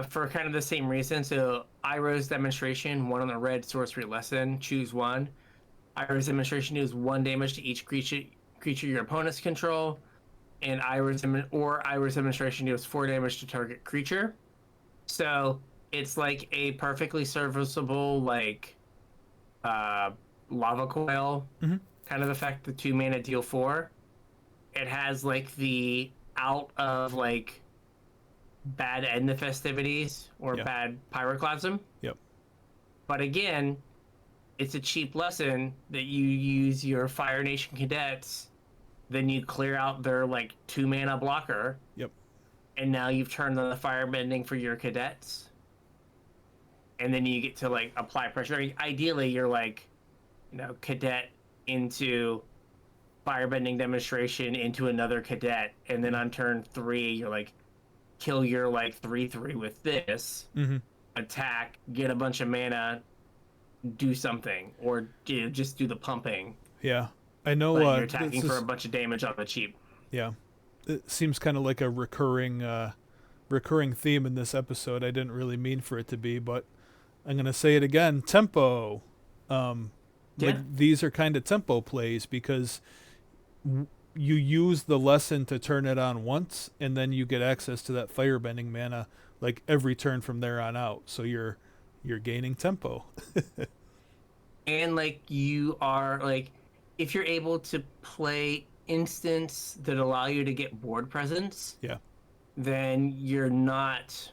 [SPEAKER 1] For kind of the same reason. So Iroh's Demonstration, 1 on the red sorcery lesson, choose 1. Iroh's Demonstration deals 1 damage to each creature your opponents control, and Iroh's Demonstration deals 4 damage to target creature. So it's like a perfectly serviceable like lava coil kind of effect. The 2 mana deal 4. It has like the out of like bad end the festivities or bad pyroclasm.
[SPEAKER 2] Yep.
[SPEAKER 1] But again, it's a cheap lesson that you use your Fire Nation cadets, then you clear out their like 2 mana blocker.
[SPEAKER 2] Yep.
[SPEAKER 1] And now you've turned on the firebending for your cadets. And then you get to like apply pressure. Ideally, you're like, cadet into firebending demonstration into another cadet, and then on turn 3 you're like kill your like 3/3 with this, attack, get a bunch of mana, do something, or just do the pumping.
[SPEAKER 2] Yeah, I know.
[SPEAKER 1] You're attacking for a bunch of damage on the cheap.
[SPEAKER 2] Yeah, it seems kind of like a recurring theme in this episode. I didn't really mean for it to be, but I'm gonna say it again. Tempo. Like these are kind of tempo plays because you use the lesson to turn it on once, and then you get access to that firebending mana like every turn from there on out. So you're gaining tempo.
[SPEAKER 1] And like you are like, if you're able to play instants that allow you to get board presence, then you're not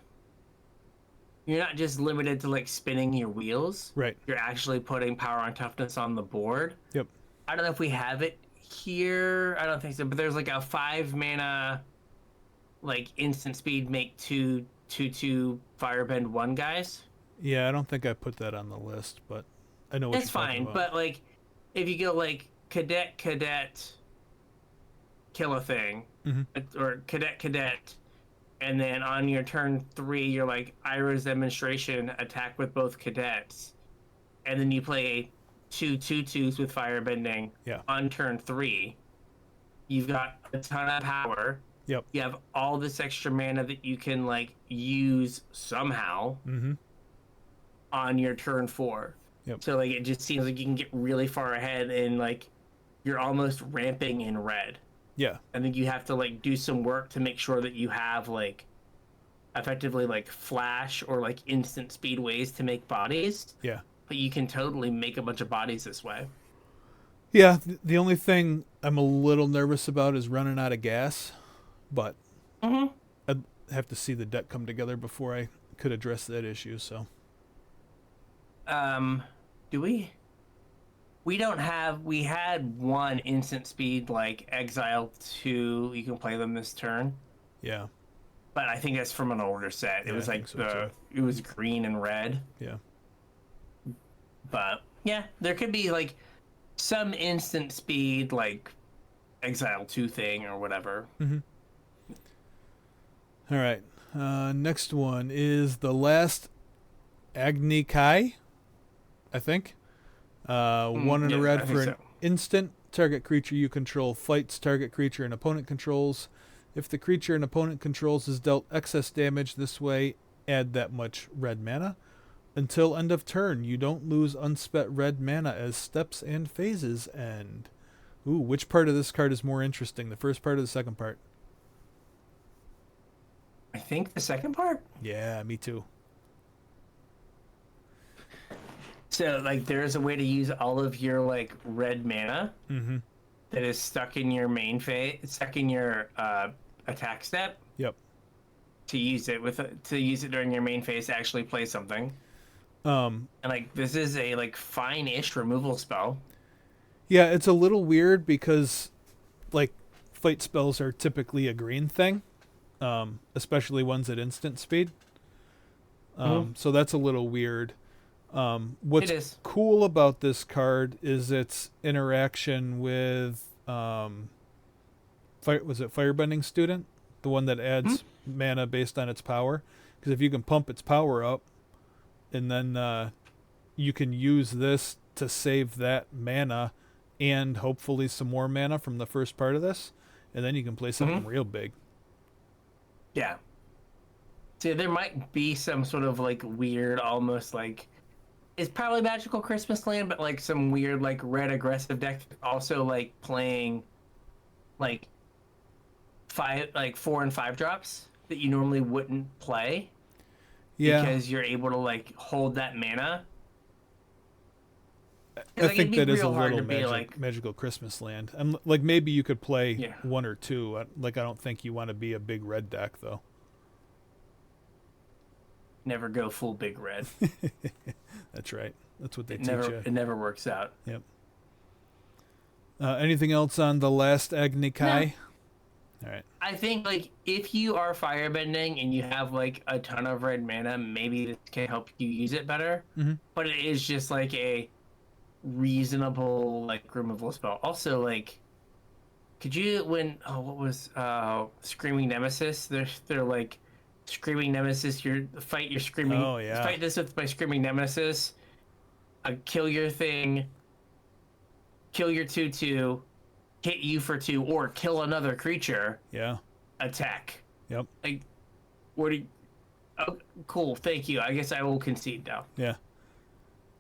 [SPEAKER 1] just limited to like spinning your wheels.
[SPEAKER 2] Right.
[SPEAKER 1] You're actually putting power and toughness on the board.
[SPEAKER 2] Yep.
[SPEAKER 1] I don't know if we have it here. I don't think so, but there's like a 5 mana like instant speed make 2/2 firebend 1 guys.
[SPEAKER 2] Yeah, I don't think I put that on the list, but I know what
[SPEAKER 1] it's
[SPEAKER 2] you're talking
[SPEAKER 1] fine.
[SPEAKER 2] about.
[SPEAKER 1] But like if you go like cadet kill a thing, or cadet, and then on your turn 3 you're like Iroh's Demonstration, attack with both cadets, and then you play 2 2/2s with firebending on turn 3, you've got a ton of power.
[SPEAKER 2] Yep.
[SPEAKER 1] You have all this extra mana that you can like use somehow on your turn 4.
[SPEAKER 2] Yep.
[SPEAKER 1] So like it just seems like you can get really far ahead, and like you're almost ramping in red.
[SPEAKER 2] Yeah.
[SPEAKER 1] I think you have to like do some work to make sure that you have like effectively like flash or like instant speed ways to make bodies.
[SPEAKER 2] Yeah.
[SPEAKER 1] But you can totally make a bunch of bodies this way.
[SPEAKER 2] Yeah, the only thing I'm a little nervous about is running out of gas, but I'd have to see the deck come together before I could address that issue, so.
[SPEAKER 1] Do we? We don't have. We had one instant speed like Exile 2. You can play them this turn,
[SPEAKER 2] Yeah.
[SPEAKER 1] but I think that's from an older set. It
[SPEAKER 2] Yeah,
[SPEAKER 1] was
[SPEAKER 2] I
[SPEAKER 1] like
[SPEAKER 2] think so,
[SPEAKER 1] it was green and red.
[SPEAKER 2] Yeah.
[SPEAKER 1] But yeah, there could be like some instant speed like Exile 2 thing or whatever.
[SPEAKER 2] All right. Next one is the last Agni Kai, I think. One in a
[SPEAKER 1] yeah,
[SPEAKER 2] red
[SPEAKER 1] I
[SPEAKER 2] for
[SPEAKER 1] think
[SPEAKER 2] an
[SPEAKER 1] so.
[SPEAKER 2] instant. Target creature you control fights target creature an opponent controls. If the creature an opponent controls is dealt excess damage this way, add that much red mana. Until end of turn, you don't lose unspent red mana as steps and phases end. Ooh, which part of this card is more interesting? The first part or the second part?
[SPEAKER 1] I think the second part.
[SPEAKER 2] Yeah, me too.
[SPEAKER 1] So like there's a way to use all of your like red mana that is stuck in your main phase, stuck in your attack step.
[SPEAKER 2] Yep.
[SPEAKER 1] To use it during your main phase to actually play something. And like this is a like fine-ish removal spell.
[SPEAKER 2] Yeah, it's a little weird because like fight spells are typically a green thing, especially ones at instant speed. So that's a little weird. What's cool about this card is its interaction with Firebending Student, the one that adds mana based on its power. Because if you can pump its power up, and then you can use this to save that mana and hopefully some more mana from the first part of this, and then you can play something real big.
[SPEAKER 1] Yeah. So there might be some sort of like weird, almost like it's probably Magical Christmas Land, but like some weird like red aggressive deck also like playing like 4 and 5 drops that you normally wouldn't play.
[SPEAKER 2] Yeah,
[SPEAKER 1] because you're able to like hold that mana.
[SPEAKER 2] I think that is a little Magical Christmas Land. And like maybe you could play one or two. Like I don't think you want to be a big red deck though.
[SPEAKER 1] Never go full big red.
[SPEAKER 2] That's right. That's what they teach you.
[SPEAKER 1] It never works out.
[SPEAKER 2] Yep. Anything else on the last Agni Kai? No. All right.
[SPEAKER 1] I think like if you are firebending and you have like a ton of red mana, maybe this can help you use it better. But it is just like a reasonable like removal spell. Also, like, could you what was Screaming Nemesis? They're like Screaming Nemesis. Fight this with my Screaming Nemesis. Kill your thing. Kill your 2/2. Hit you for 2 or kill another creature.
[SPEAKER 2] Yeah.
[SPEAKER 1] Attack.
[SPEAKER 2] Yep.
[SPEAKER 1] Like, what do you... Oh, cool. Thank you. I guess I will concede now.
[SPEAKER 2] Yeah.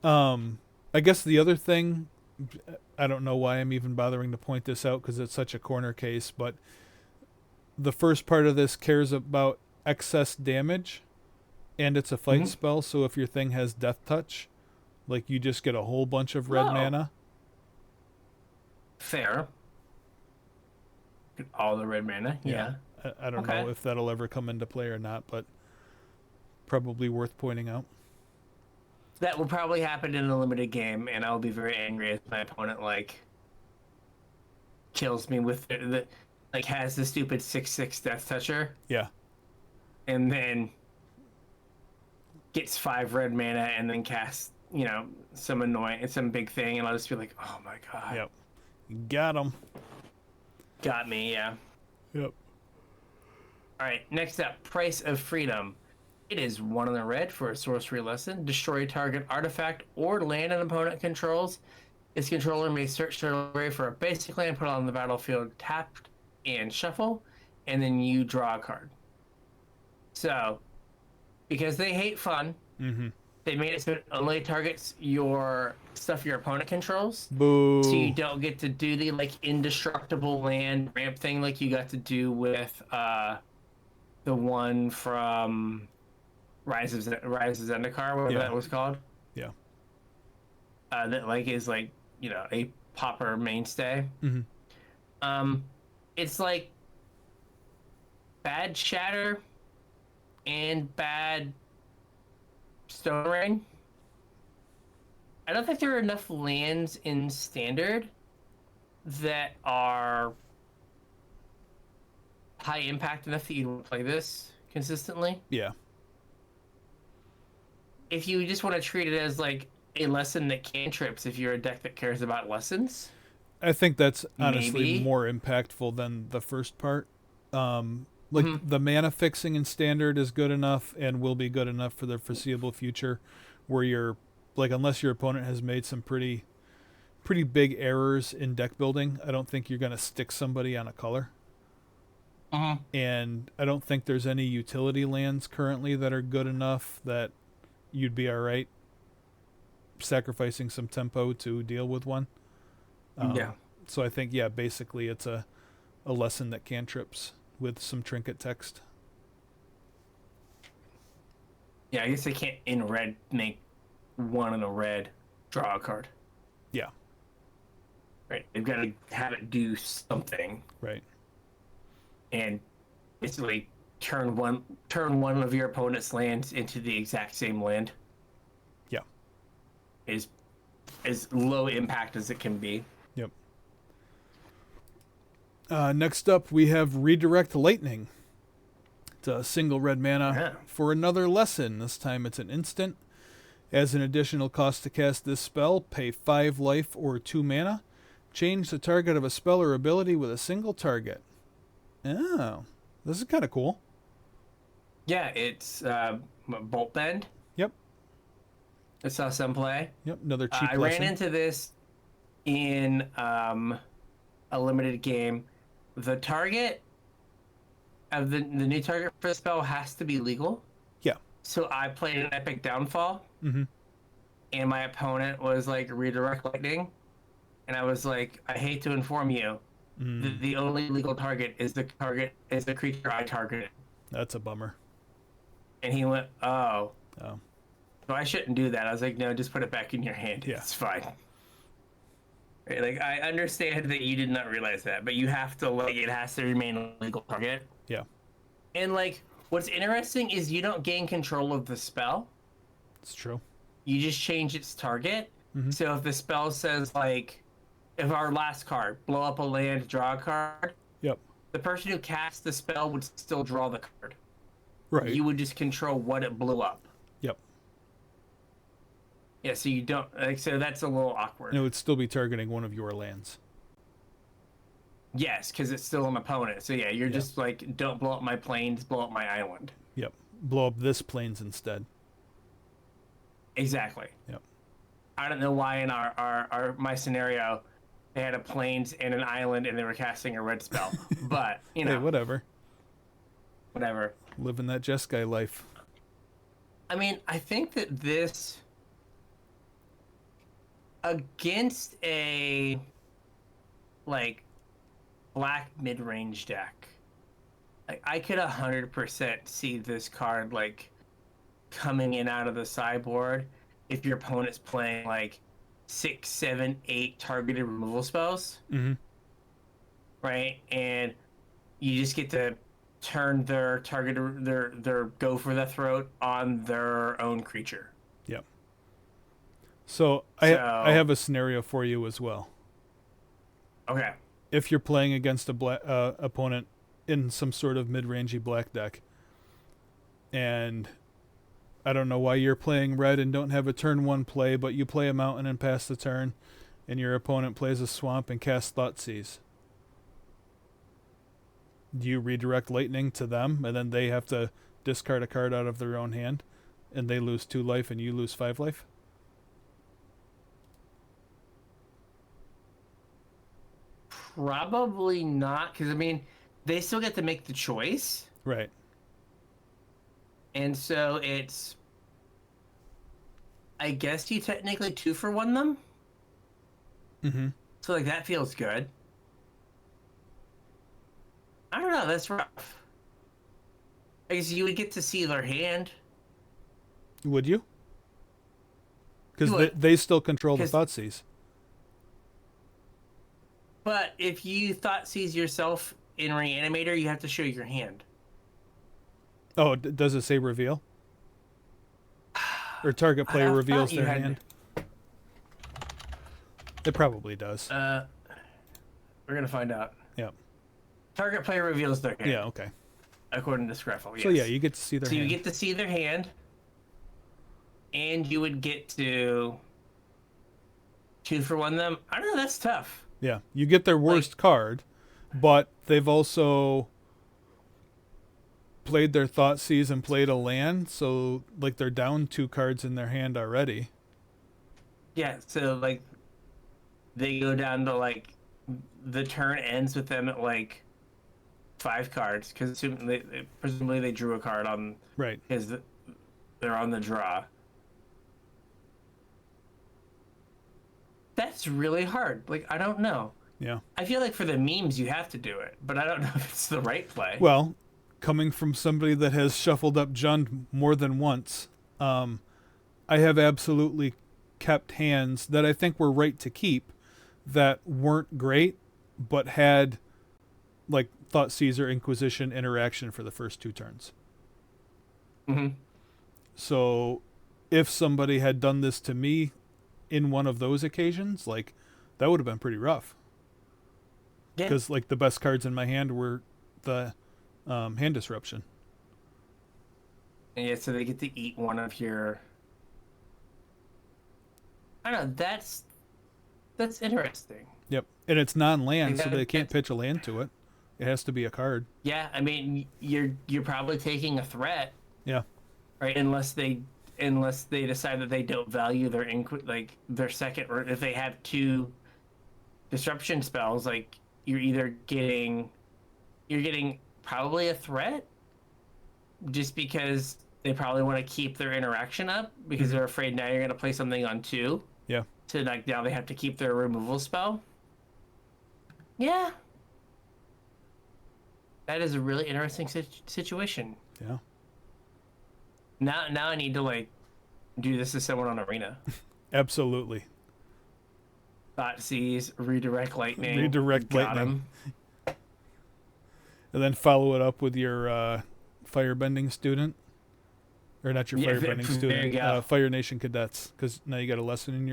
[SPEAKER 2] I guess the other thing, I don't know why I'm even bothering to point this out because it's such a corner case, but the first part of this cares about excess damage, and it's a fight spell, so if your thing has Death Touch, like you just get a whole bunch of red mana.
[SPEAKER 1] Fair. All the red mana, yeah.
[SPEAKER 2] I don't know if that'll ever come into play or not, but probably worth pointing out.
[SPEAKER 1] That will probably happen in a limited game, and I'll be very angry if my opponent like kills me with like has the stupid 6/6 Death Toucher.
[SPEAKER 2] Yeah.
[SPEAKER 1] And then gets 5 red mana and then casts, some big thing, and I'll just be like, oh my god.
[SPEAKER 2] Yep. Got him.
[SPEAKER 1] Got me, yeah.
[SPEAKER 2] Yep.
[SPEAKER 1] All right, next up, Price of Freedom. It is 1 in the red for a sorcery lesson. Destroy target artifact or land an opponent controls. Its controller may search their library for a basic land, put it on the battlefield, tapped, and shuffle, and then you draw a card. So, because they hate fun, they made it so it only targets your stuff your opponent controls.
[SPEAKER 2] Boo.
[SPEAKER 1] So you don't get to do the like indestructible land ramp thing like you got to do with the one from Rise of Zendikar, whatever that was called.
[SPEAKER 2] Yeah.
[SPEAKER 1] That like is like, you know, a popper mainstay. It's like bad Shatter and bad Stone Rain. I don't think there are enough lands in Standard that are high impact enough that you want to play this consistently.
[SPEAKER 2] Yeah.
[SPEAKER 1] If you just want to treat it as like a lesson that cantrips, if you're a deck that cares about lessons,
[SPEAKER 2] I think that's honestly
[SPEAKER 1] maybe
[SPEAKER 2] more impactful than the first part. The mana fixing in Standard is good enough and will be good enough for the foreseeable future, where you're like, unless your opponent has made some pretty big errors in deck building, I don't think you're going to stick somebody on a color. And I don't think there's any utility lands currently that are good enough that you'd be all right sacrificing some tempo to deal with one. So I think, yeah, basically it's a lesson that cantrips with some trinket text.
[SPEAKER 1] Yeah, I guess they can't in red make one in a red draw a card.
[SPEAKER 2] Yeah.
[SPEAKER 1] Right. They've got to have it do something.
[SPEAKER 2] Right.
[SPEAKER 1] And basically turn one of your opponent's lands into the exact same land.
[SPEAKER 2] Yeah.
[SPEAKER 1] Is as low impact as it can be.
[SPEAKER 2] Yep. Next up, we have Redirect Lightning. It's a single red mana for another lesson. This time it's an instant. As an additional cost to cast this spell, pay 5 life or 2 mana. Change the target of a spell or ability with a single target. Oh, this is kind of cool.
[SPEAKER 1] Yeah, it's Bolt Bend.
[SPEAKER 2] Yep.
[SPEAKER 1] I saw some play.
[SPEAKER 2] Yep, another cheap
[SPEAKER 1] I
[SPEAKER 2] lesson.
[SPEAKER 1] ran into this in a limited game. The target of the new target for the spell has to be legal.
[SPEAKER 2] Yeah.
[SPEAKER 1] So I played an Epic Downfall, and my opponent was like Redirect Lightning, and I was like, I hate to inform you, the only legal target is the creature I targeted.
[SPEAKER 2] That's a bummer.
[SPEAKER 1] And he went, oh. So I shouldn't do that. I was like, no, just put it back in your hand.
[SPEAKER 2] Yeah.
[SPEAKER 1] It's fine. Right, like, I understand that you did not realize that, but you have to, like, it has to remain a legal target.
[SPEAKER 2] Yeah.
[SPEAKER 1] And, like, what's interesting is you don't gain control of the spell.
[SPEAKER 2] It's true.
[SPEAKER 1] You just change its target. So if the spell says, like, if our last card, blow up a land, draw a card,
[SPEAKER 2] Yep.
[SPEAKER 1] the person who cast the spell would still draw the card.
[SPEAKER 2] Right.
[SPEAKER 1] You would just control what it blew up.
[SPEAKER 2] Yep.
[SPEAKER 1] Yeah, so you don't, like, so that's a little awkward.
[SPEAKER 2] And it would still be targeting one of your lands.
[SPEAKER 1] Yes, because it's still an opponent. So yeah, you're just like, don't blow up my plains, blow up my island.
[SPEAKER 2] Yep. Blow up this plains instead.
[SPEAKER 1] Exactly.
[SPEAKER 2] Yep.
[SPEAKER 1] I don't know why in my scenario they had a plains and an island and they were casting a red spell. But, you know.
[SPEAKER 2] Hey, whatever.
[SPEAKER 1] Whatever.
[SPEAKER 2] Living that Jeskai life.
[SPEAKER 1] I mean, I think that this against a like black mid-range deck, like I could 100% see this card like coming in out of the sideboard if your opponent's playing like 6, 7, 8 targeted removal spells, right? And you just get to turn their target, their go for the throat on their own creature.
[SPEAKER 2] Yep. So I have a scenario for you as well.
[SPEAKER 1] Okay.
[SPEAKER 2] If you're playing against a black opponent in some sort of mid-rangey black deck, and I don't know why you're playing red and don't have a turn 1 play, but you play a mountain and pass the turn, and your opponent plays a swamp and casts Thoughtseize. Do you redirect Lightning to them, and then they have to discard a card out of their own hand, and they lose 2 life and you lose 5 life?
[SPEAKER 1] Probably not, because I mean, they still get to make the choice.
[SPEAKER 2] Right.
[SPEAKER 1] And so it's, I guess you technically 2-for-1 them. So like that feels good. I don't know, that's rough. I guess you would get to see their hand.
[SPEAKER 2] Would you? Because
[SPEAKER 1] You would.
[SPEAKER 2] they still control the
[SPEAKER 1] 'Cause-
[SPEAKER 2] Thoughtseize.
[SPEAKER 1] But if you thought sees yourself in Reanimator, you have to show your hand.
[SPEAKER 2] Oh, does it say reveal? Or target player
[SPEAKER 1] I
[SPEAKER 2] reveals
[SPEAKER 1] thought you
[SPEAKER 2] their
[SPEAKER 1] had-
[SPEAKER 2] hand? It probably does.
[SPEAKER 1] We're gonna find out.
[SPEAKER 2] Yeah.
[SPEAKER 1] Target player reveals their hand.
[SPEAKER 2] Yeah, okay.
[SPEAKER 1] According to Scruffle. Yes.
[SPEAKER 2] So yeah, you get to see their hand.
[SPEAKER 1] you get to see their hand, and you would get to 2-for-1 them. I don't know. That's tough.
[SPEAKER 2] Yeah, you get their worst card, but they've also played their Thoughtseize and played a land, so like they're down 2 cards in their hand already.
[SPEAKER 1] Yeah. So like, they go down to like, the turn ends with them at like 5 cards because presumably they drew a card on
[SPEAKER 2] Right.
[SPEAKER 1] because they're on the draw. That's really hard. Like, I don't know.
[SPEAKER 2] Yeah.
[SPEAKER 1] I feel like for the memes you have to do it, but I don't know if it's the right play.
[SPEAKER 2] Well, coming from somebody that has shuffled up Jund more than once, I have absolutely kept hands that I think were right to keep that weren't great, but had like Thoughtseize or Inquisition interaction for the first 2 turns.
[SPEAKER 1] Mm-hmm.
[SPEAKER 2] So if somebody had done this to me in one of those occasions, like that would have been pretty rough.
[SPEAKER 1] Yeah.
[SPEAKER 2] Because like the best cards in my hand were the hand disruption.
[SPEAKER 1] Yeah, so they get to eat one of your. I don't know. That's interesting.
[SPEAKER 2] Yep. And it's non-land,
[SPEAKER 1] Like
[SPEAKER 2] so
[SPEAKER 1] that-
[SPEAKER 2] they can't pitch a land to it. It has to be a card.
[SPEAKER 1] Yeah, I mean, you're probably taking a threat,
[SPEAKER 2] Yeah.
[SPEAKER 1] right? Unless they decide that they don't value their their second, or if they have 2 disruption spells, like you're getting probably a threat, just because they probably want to keep their interaction up because they're afraid now you're going to play something on 2.
[SPEAKER 2] Yeah.
[SPEAKER 1] So like now they have to keep their removal spell. Yeah. That is a really interesting situation.
[SPEAKER 2] Yeah.
[SPEAKER 1] Now I need to like do this to someone on Arena.
[SPEAKER 2] Absolutely.
[SPEAKER 1] Thoughtseize, redirect lightning.
[SPEAKER 2] Redirect
[SPEAKER 1] got
[SPEAKER 2] lightning.
[SPEAKER 1] him.
[SPEAKER 2] And then follow it up with your firebending student. Or not your
[SPEAKER 1] Yeah,
[SPEAKER 2] firebending
[SPEAKER 1] there
[SPEAKER 2] student.
[SPEAKER 1] you go.
[SPEAKER 2] Fire Nation cadets. Because now you got a lesson in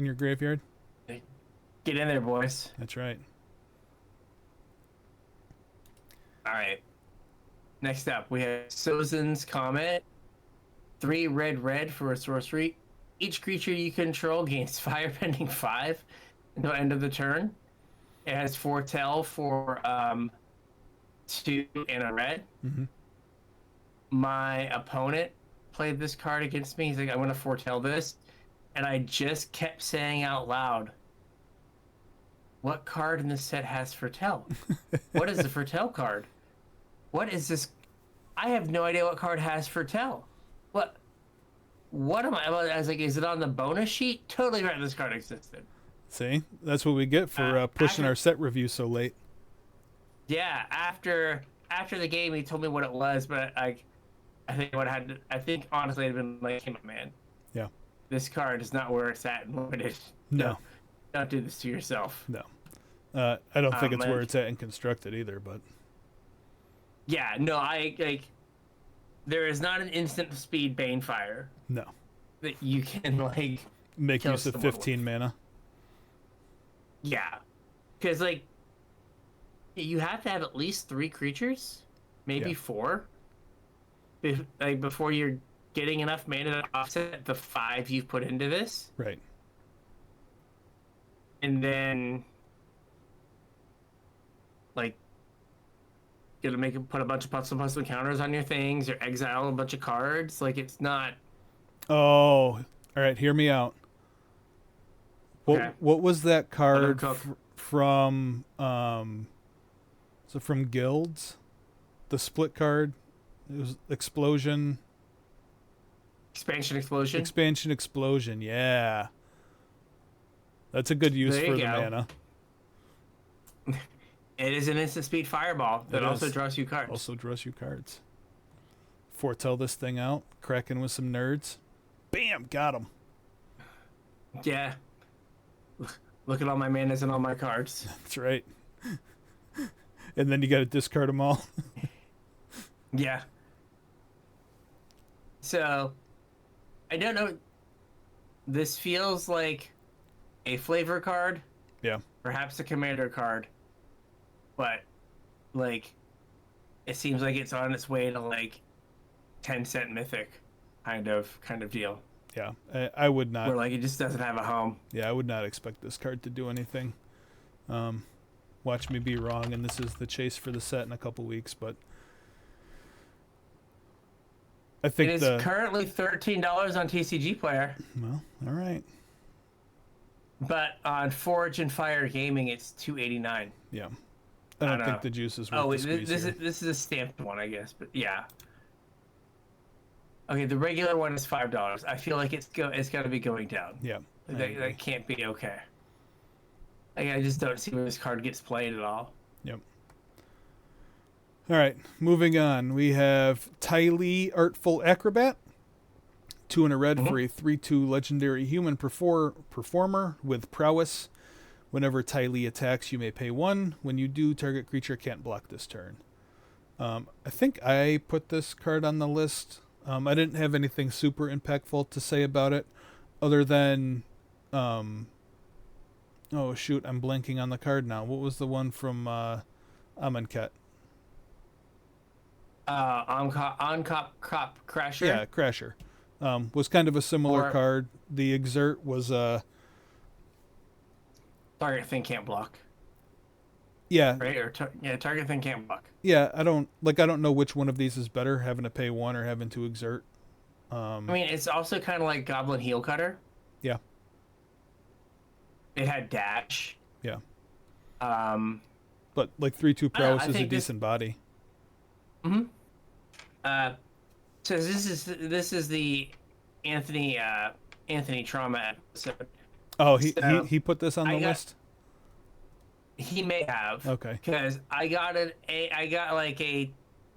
[SPEAKER 2] your graveyard.
[SPEAKER 1] Get in there, boys.
[SPEAKER 2] That's right.
[SPEAKER 1] All right. Next up, we have Sozin's Comet. 3 red for a sorcery. Each creature you control gains firebending 5 until end of the turn. It has foretell for 2 and a red.
[SPEAKER 2] Mm-hmm.
[SPEAKER 1] My opponent played this card against me. He's like, I'm going to foretell this. And I just kept saying out loud, what card in this set has foretell? What is the foretell card? What is this? I have no idea what card has foretell. What am I? I was like, is it on the bonus sheet? Totally right, this card existed.
[SPEAKER 2] See? That's what we get for pushing
[SPEAKER 1] after-
[SPEAKER 2] our set review so late.
[SPEAKER 1] Yeah, after the game, he told me what it was, but I think honestly, it'd been like, hey, man.
[SPEAKER 2] Yeah.
[SPEAKER 1] This card is not where it's at and what it is.
[SPEAKER 2] No.
[SPEAKER 1] Don't do this to yourself.
[SPEAKER 2] No. I don't think it's where
[SPEAKER 1] like-
[SPEAKER 2] it's at in constructed either, but
[SPEAKER 1] Yeah, no, there is not an instant speed Banefire
[SPEAKER 2] no.
[SPEAKER 1] that you can like.
[SPEAKER 2] Make
[SPEAKER 1] Kill
[SPEAKER 2] use of
[SPEAKER 1] someone
[SPEAKER 2] 15 mana.
[SPEAKER 1] Yeah, because like you have to have at least 3 creatures, maybe
[SPEAKER 2] Yeah.
[SPEAKER 1] 4, before you're getting enough mana to offset the 5 you've put into this,
[SPEAKER 2] Right.
[SPEAKER 1] and then like gonna put a bunch of plus counters on your things, or exile a bunch of cards. Like it's not.
[SPEAKER 2] Oh, all right. Hear me out.
[SPEAKER 1] Okay.
[SPEAKER 2] What was that card
[SPEAKER 1] cook.
[SPEAKER 2] from? So from Guilds, the split card. It was Explosion.
[SPEAKER 1] Expansion Explosion.
[SPEAKER 2] Expansion Explosion. Yeah. That's a good use
[SPEAKER 1] There you
[SPEAKER 2] for the
[SPEAKER 1] go.
[SPEAKER 2] mana.
[SPEAKER 1] It is an instant speed fireball that
[SPEAKER 2] It
[SPEAKER 1] also
[SPEAKER 2] is.
[SPEAKER 1] draws you cards.
[SPEAKER 2] Also draws you cards. foretell this thing out, cracking with some nerds. Bam, got him.
[SPEAKER 1] Yeah. Look at all my manas and all my cards.
[SPEAKER 2] That's right. And then you got to discard them all.
[SPEAKER 1] Yeah. So, I don't know. This feels like a flavor card.
[SPEAKER 2] Yeah.
[SPEAKER 1] Perhaps a commander card. But, like, it seems like it's on its way to, like, 10-cent mythic kind of deal.
[SPEAKER 2] Yeah, I would not.
[SPEAKER 1] Where, like, it just doesn't have a home.
[SPEAKER 2] Yeah, I would not expect this card to do anything. Watch me be wrong, and this is the chase for the set in a couple weeks, but I think
[SPEAKER 1] it is currently $13 on TCG Player.
[SPEAKER 2] Well, all right.
[SPEAKER 1] But on Forge and Fire Gaming, it's $2.89.
[SPEAKER 2] Yeah, I don't think the juice is worth the squeeze here.
[SPEAKER 1] This is a stamped one, I guess, but yeah. Okay, the regular one is $5. I feel like it's got to be going down.
[SPEAKER 2] Yeah,
[SPEAKER 1] that can't be okay. Like, I just don't see where this card gets played at all.
[SPEAKER 2] Yep. All right, moving on. We have Ty Lee, Artful Acrobat. 2 and a red for a 3/2 legendary human performer with prowess. Whenever Ty Lee attacks, you may pay 1. When you do, target creature can't block this turn. I think I put this card on the list. I didn't have anything super impactful to say about it, other than, oh shoot, I'm blanking on the card now. What was the one from Amonkhet?
[SPEAKER 1] On-Cop Crasher?
[SPEAKER 2] Yeah, Crasher. Was kind of a similar card. The Exert was
[SPEAKER 1] target thing can't block.
[SPEAKER 2] Yeah.
[SPEAKER 1] Right? Or target thing can't block.
[SPEAKER 2] Yeah, I don't know which one of these is better, having to pay 1 or having to exert.
[SPEAKER 1] I mean, it's also kind of like Goblin Heel Cutter.
[SPEAKER 2] Yeah.
[SPEAKER 1] It had dash.
[SPEAKER 2] Yeah. But like 3/2 prowess is a
[SPEAKER 1] think
[SPEAKER 2] decent body.
[SPEAKER 1] Mm-hmm. So this is the Anthony Trauma episode.
[SPEAKER 2] Oh, he put this on the list?
[SPEAKER 1] He may have.
[SPEAKER 2] Okay.
[SPEAKER 1] Because I got like a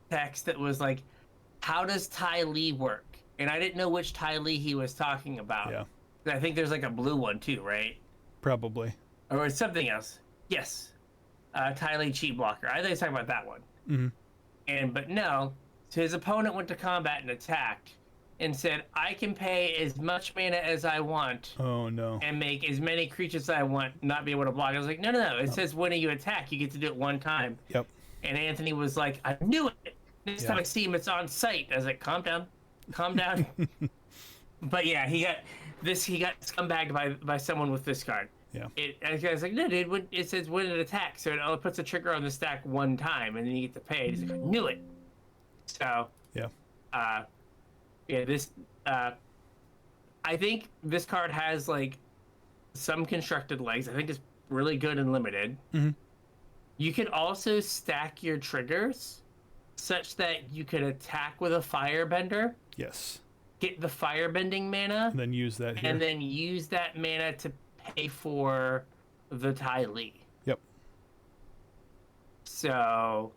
[SPEAKER 1] text that was like, how does Ty Lee work? And I didn't know which Ty Lee he was talking about.
[SPEAKER 2] Yeah.
[SPEAKER 1] I think there's like a blue one too, right?
[SPEAKER 2] Probably.
[SPEAKER 1] Or it's something else. Yes. Ty Lee cheat blocker. I think he's talking about that one.
[SPEAKER 2] Mm-hmm.
[SPEAKER 1] But no. So his opponent went to combat and attacked and said, I can pay as much mana as I want.
[SPEAKER 2] Oh, no.
[SPEAKER 1] And make as many creatures as I want, not be able to block. I was like, no. It says when you attack, you get to do it one time.
[SPEAKER 2] Yep.
[SPEAKER 1] And Anthony was like, I knew it. Next time I see him, it's on site. I was like, calm down. But yeah, he got scumbagged by someone with this card.
[SPEAKER 2] Yeah.
[SPEAKER 1] I was like, no, dude, it says when it attacks, so it puts a trigger on the stack one time, and then you get to pay. He's like, I knew it. So.
[SPEAKER 2] Yeah.
[SPEAKER 1] This. I think this card has like some constructed legs. I think it's really good and limited.
[SPEAKER 2] Mm-hmm.
[SPEAKER 1] You can also stack your triggers such that you could attack with a firebender.
[SPEAKER 2] Yes.
[SPEAKER 1] Get the firebending mana.
[SPEAKER 2] And then use that here.
[SPEAKER 1] And then use that mana to pay for the Ty Lee.
[SPEAKER 2] Yep.
[SPEAKER 1] So,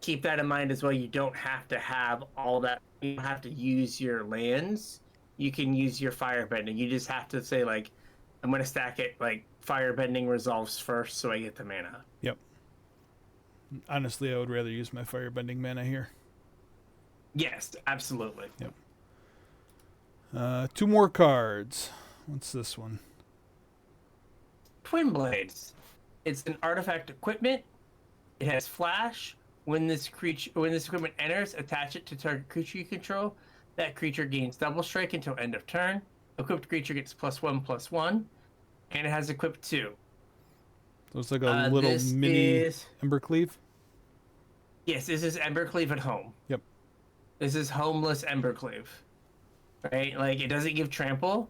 [SPEAKER 1] keep that in mind as well. You don't have to have all that. You don't have to use your lands. You can use your firebending. You just have to say, like, I'm going to stack it, like, firebending resolves first so I get the mana.
[SPEAKER 2] Yep. Honestly, I would rather use my firebending mana here.
[SPEAKER 1] Yes, absolutely.
[SPEAKER 2] Yep. 2 more cards. What's this one?
[SPEAKER 1] Twin Blades. It's an artifact equipment. It has flash. When this equipment enters, attach it to target creature you control. That creature gains double strike until end of turn. Equipped creature gets +1/+1, and it has equipped 2.
[SPEAKER 2] So it's like a little mini Embercleave?
[SPEAKER 1] Yes, this is Embercleave at home.
[SPEAKER 2] Yep.
[SPEAKER 1] This is homeless Embercleave. Right? Like, it doesn't give trample,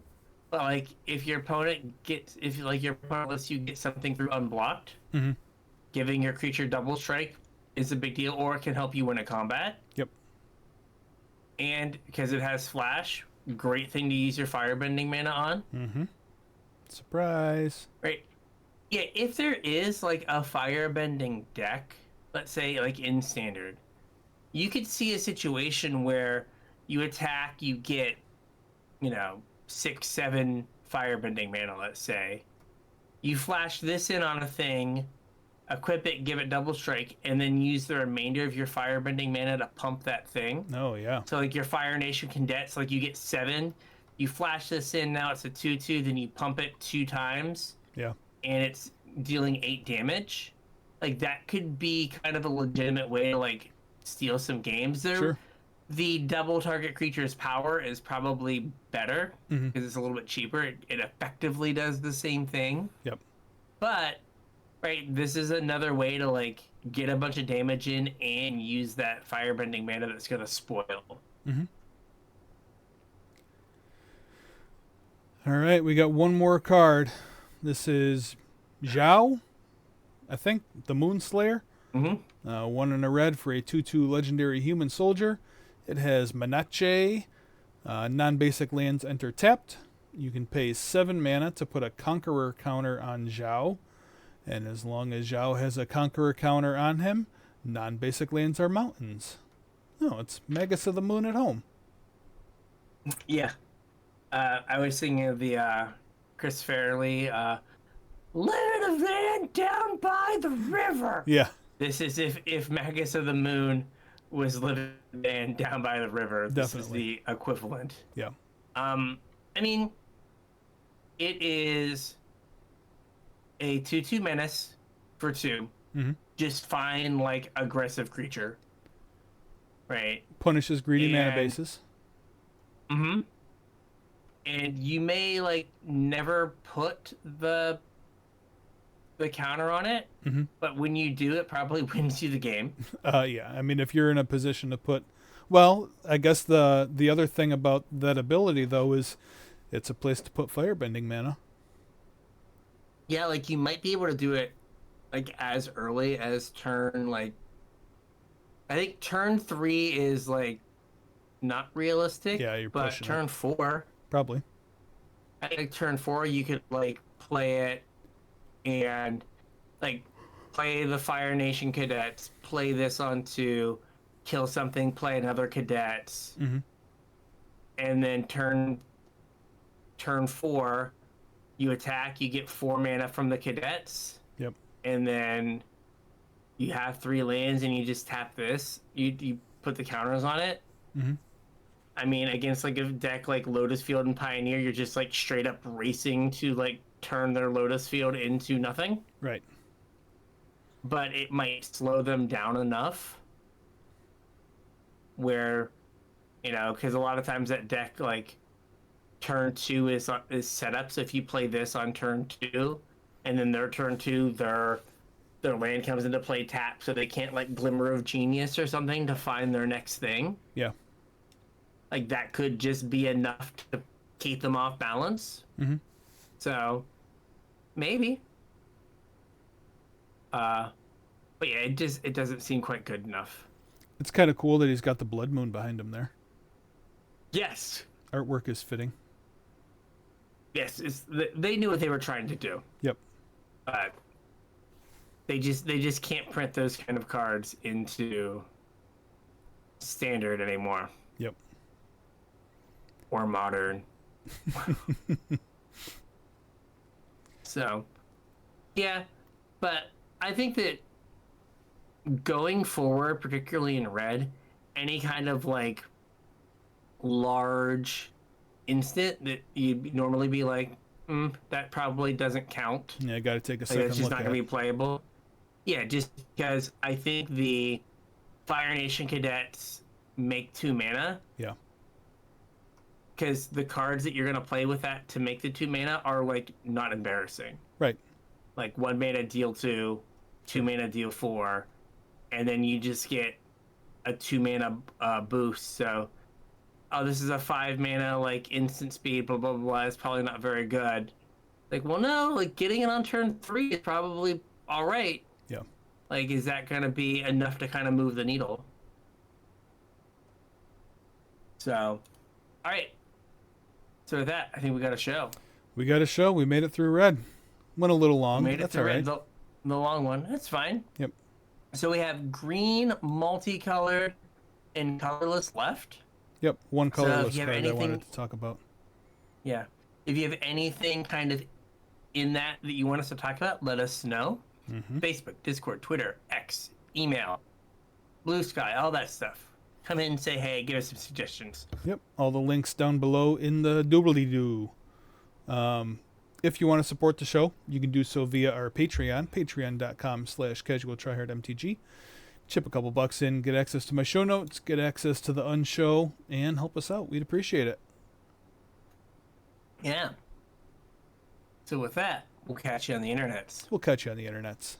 [SPEAKER 1] but like if your opponent lets you get something through unblocked,
[SPEAKER 2] mm-hmm.
[SPEAKER 1] giving your creature double strike is a big deal, or it can help you win a combat.
[SPEAKER 2] Yep.
[SPEAKER 1] And because it has flash, great thing to use your firebending mana on.
[SPEAKER 2] Mm-hmm. Surprise.
[SPEAKER 1] Right. Yeah, if there is like a firebending deck, let's say like in standard, you could see a situation where you attack, you get, 6, 7 firebending mana, let's say. You flash this in on a thing, equip it, give it double strike, and then use the remainder of your firebending mana to pump that thing.
[SPEAKER 2] Oh, yeah.
[SPEAKER 1] So, like, your Fire Nation Cadets, like, you get 7. You flash this in, now it's a 2/2, then you pump it 2 times.
[SPEAKER 2] Yeah.
[SPEAKER 1] And it's dealing 8 damage. Like, that could be kind of a legitimate way to, like, steal some games there.
[SPEAKER 2] Sure.
[SPEAKER 1] The double target creature's power is probably better because
[SPEAKER 2] Mm-hmm.
[SPEAKER 1] it's a little bit cheaper. It effectively does the same thing.
[SPEAKER 2] Yep.
[SPEAKER 1] But, right, this is another way to, like, get a bunch of damage in and use that firebending mana that's going to spoil.
[SPEAKER 2] Mm-hmm. All right, we got one more card. This is Zhao, I think, the Moonslayer.
[SPEAKER 1] Mm-hmm.
[SPEAKER 2] 1 and a red for a 2/2 legendary human soldier. It has Manache. Non-basic lands enter tapped. You can pay 7 mana to put a Conqueror counter on Zhao. And as long as Zhao has a Conqueror counter on him, non-basic lands are mountains. No, it's Magus of the Moon at home.
[SPEAKER 1] Yeah. I was thinking of the Chris Farley, Land of Land down by the river.
[SPEAKER 2] Yeah.
[SPEAKER 1] This is if Magus of the Moon was living and down by the river. This is
[SPEAKER 2] Definitely.
[SPEAKER 1] the equivalent.
[SPEAKER 2] Yeah.
[SPEAKER 1] I mean, it is a 2/2 menace for 2.
[SPEAKER 2] Mm-hmm.
[SPEAKER 1] Just fine, like, aggressive creature. Right?
[SPEAKER 2] Punishes greedy mana
[SPEAKER 1] And-
[SPEAKER 2] bases.
[SPEAKER 1] Mm-hmm. And you may, like, never put the counter on it,
[SPEAKER 2] Mm-hmm.
[SPEAKER 1] but when you do, it probably wins you the game.
[SPEAKER 2] Yeah. I mean, if you're in a position to put, well, I guess the other thing about that ability though is, it's a place to put firebending mana.
[SPEAKER 1] Yeah, like, you might be able to do it, like, as early as turn, like, I think turn 3 is, like, not realistic.
[SPEAKER 2] Yeah, you're
[SPEAKER 1] but
[SPEAKER 2] pushing it.
[SPEAKER 1] turn 4,
[SPEAKER 2] Probably.
[SPEAKER 1] I think turn 4 you could, like, play it and, like, play the Fire Nation Cadets, play this on 2, kill something, play another Cadets,
[SPEAKER 2] Mm-hmm.
[SPEAKER 1] and then turn 4 you attack, you get 4 mana from the Cadets.
[SPEAKER 2] Yep.
[SPEAKER 1] And then you have 3 lands and you just tap this. You put the counters on it.
[SPEAKER 2] Mm-hmm.
[SPEAKER 1] I mean, against, like, a deck like Lotus Field and Pioneer, you're just, like, straight up racing to, like, turn their Lotus Field into nothing.
[SPEAKER 2] Right.
[SPEAKER 1] But it might slow them down enough where, because a lot of times that deck, like, turn 2 is set up. So if you play this on turn 2, and then their turn 2, their land comes into play tap, so they can't, like, Glimmer of Genius or something to find their next thing.
[SPEAKER 2] Yeah.
[SPEAKER 1] Like, that could just be enough to keep them off balance.
[SPEAKER 2] Mm-hmm.
[SPEAKER 1] So, maybe. But yeah, it doesn't seem quite good enough.
[SPEAKER 2] It's kind of cool that he's got the Blood Moon behind him there.
[SPEAKER 1] Yes.
[SPEAKER 2] Artwork is fitting.
[SPEAKER 1] Yes, they knew what they were trying to do.
[SPEAKER 2] Yep.
[SPEAKER 1] But they just can't print those kind of cards into standard anymore.
[SPEAKER 2] Yep.
[SPEAKER 1] Or modern. So, yeah, but I think that going forward, particularly in red, any kind of, like, large instant that you'd normally be like, that probably doesn't count.
[SPEAKER 2] Yeah, I got to take a
[SPEAKER 1] Like,
[SPEAKER 2] second
[SPEAKER 1] it's just
[SPEAKER 2] look
[SPEAKER 1] not
[SPEAKER 2] at
[SPEAKER 1] going to
[SPEAKER 2] it.
[SPEAKER 1] be playable. Yeah, just because I think the Fire Nation Cadets make 2 mana.
[SPEAKER 2] Yeah.
[SPEAKER 1] Because the cards that you're going to play with that to make the 2 mana are, like, not embarrassing.
[SPEAKER 2] Right.
[SPEAKER 1] Like, 1 mana deal 2, 2 mana deal 4, and then you just get a 2 mana boost. So, this is a 5 mana, like, instant speed, blah, blah, blah. It's probably not very good. Like, well, no, like, getting it on turn 3 is probably all right.
[SPEAKER 2] Yeah.
[SPEAKER 1] Like, is that going to be enough to kind of move the needle? So, all right. So with that, I think we got a show.
[SPEAKER 2] We got a show. We made it through red. Went a little long.
[SPEAKER 1] Made it
[SPEAKER 2] That's
[SPEAKER 1] through
[SPEAKER 2] all right.
[SPEAKER 1] it, the long one. That's fine.
[SPEAKER 2] Yep.
[SPEAKER 1] So we have green multicolored and colorless left.
[SPEAKER 2] Yep, one
[SPEAKER 1] So if
[SPEAKER 2] colorless
[SPEAKER 1] you have
[SPEAKER 2] card I
[SPEAKER 1] anything,
[SPEAKER 2] wanted to talk about.
[SPEAKER 1] yeah, if you have anything kind of in that you want us to talk about, let us know.
[SPEAKER 2] Mm-hmm.
[SPEAKER 1] Facebook, Discord, Twitter, X, email, Blue Sky, all that stuff. Come in and say, hey, give us some suggestions.
[SPEAKER 2] Yep, all the links down below in the doobly-doo. If you want to support the show, you can do so via our Patreon, patreon.com/CasualTryHardMTG. Chip a couple bucks in, get access to my show notes, get access to the unshow, and help us out. We'd appreciate it.
[SPEAKER 1] Yeah. So with that, we'll catch you on the internets.
[SPEAKER 2] We'll catch you on the internets.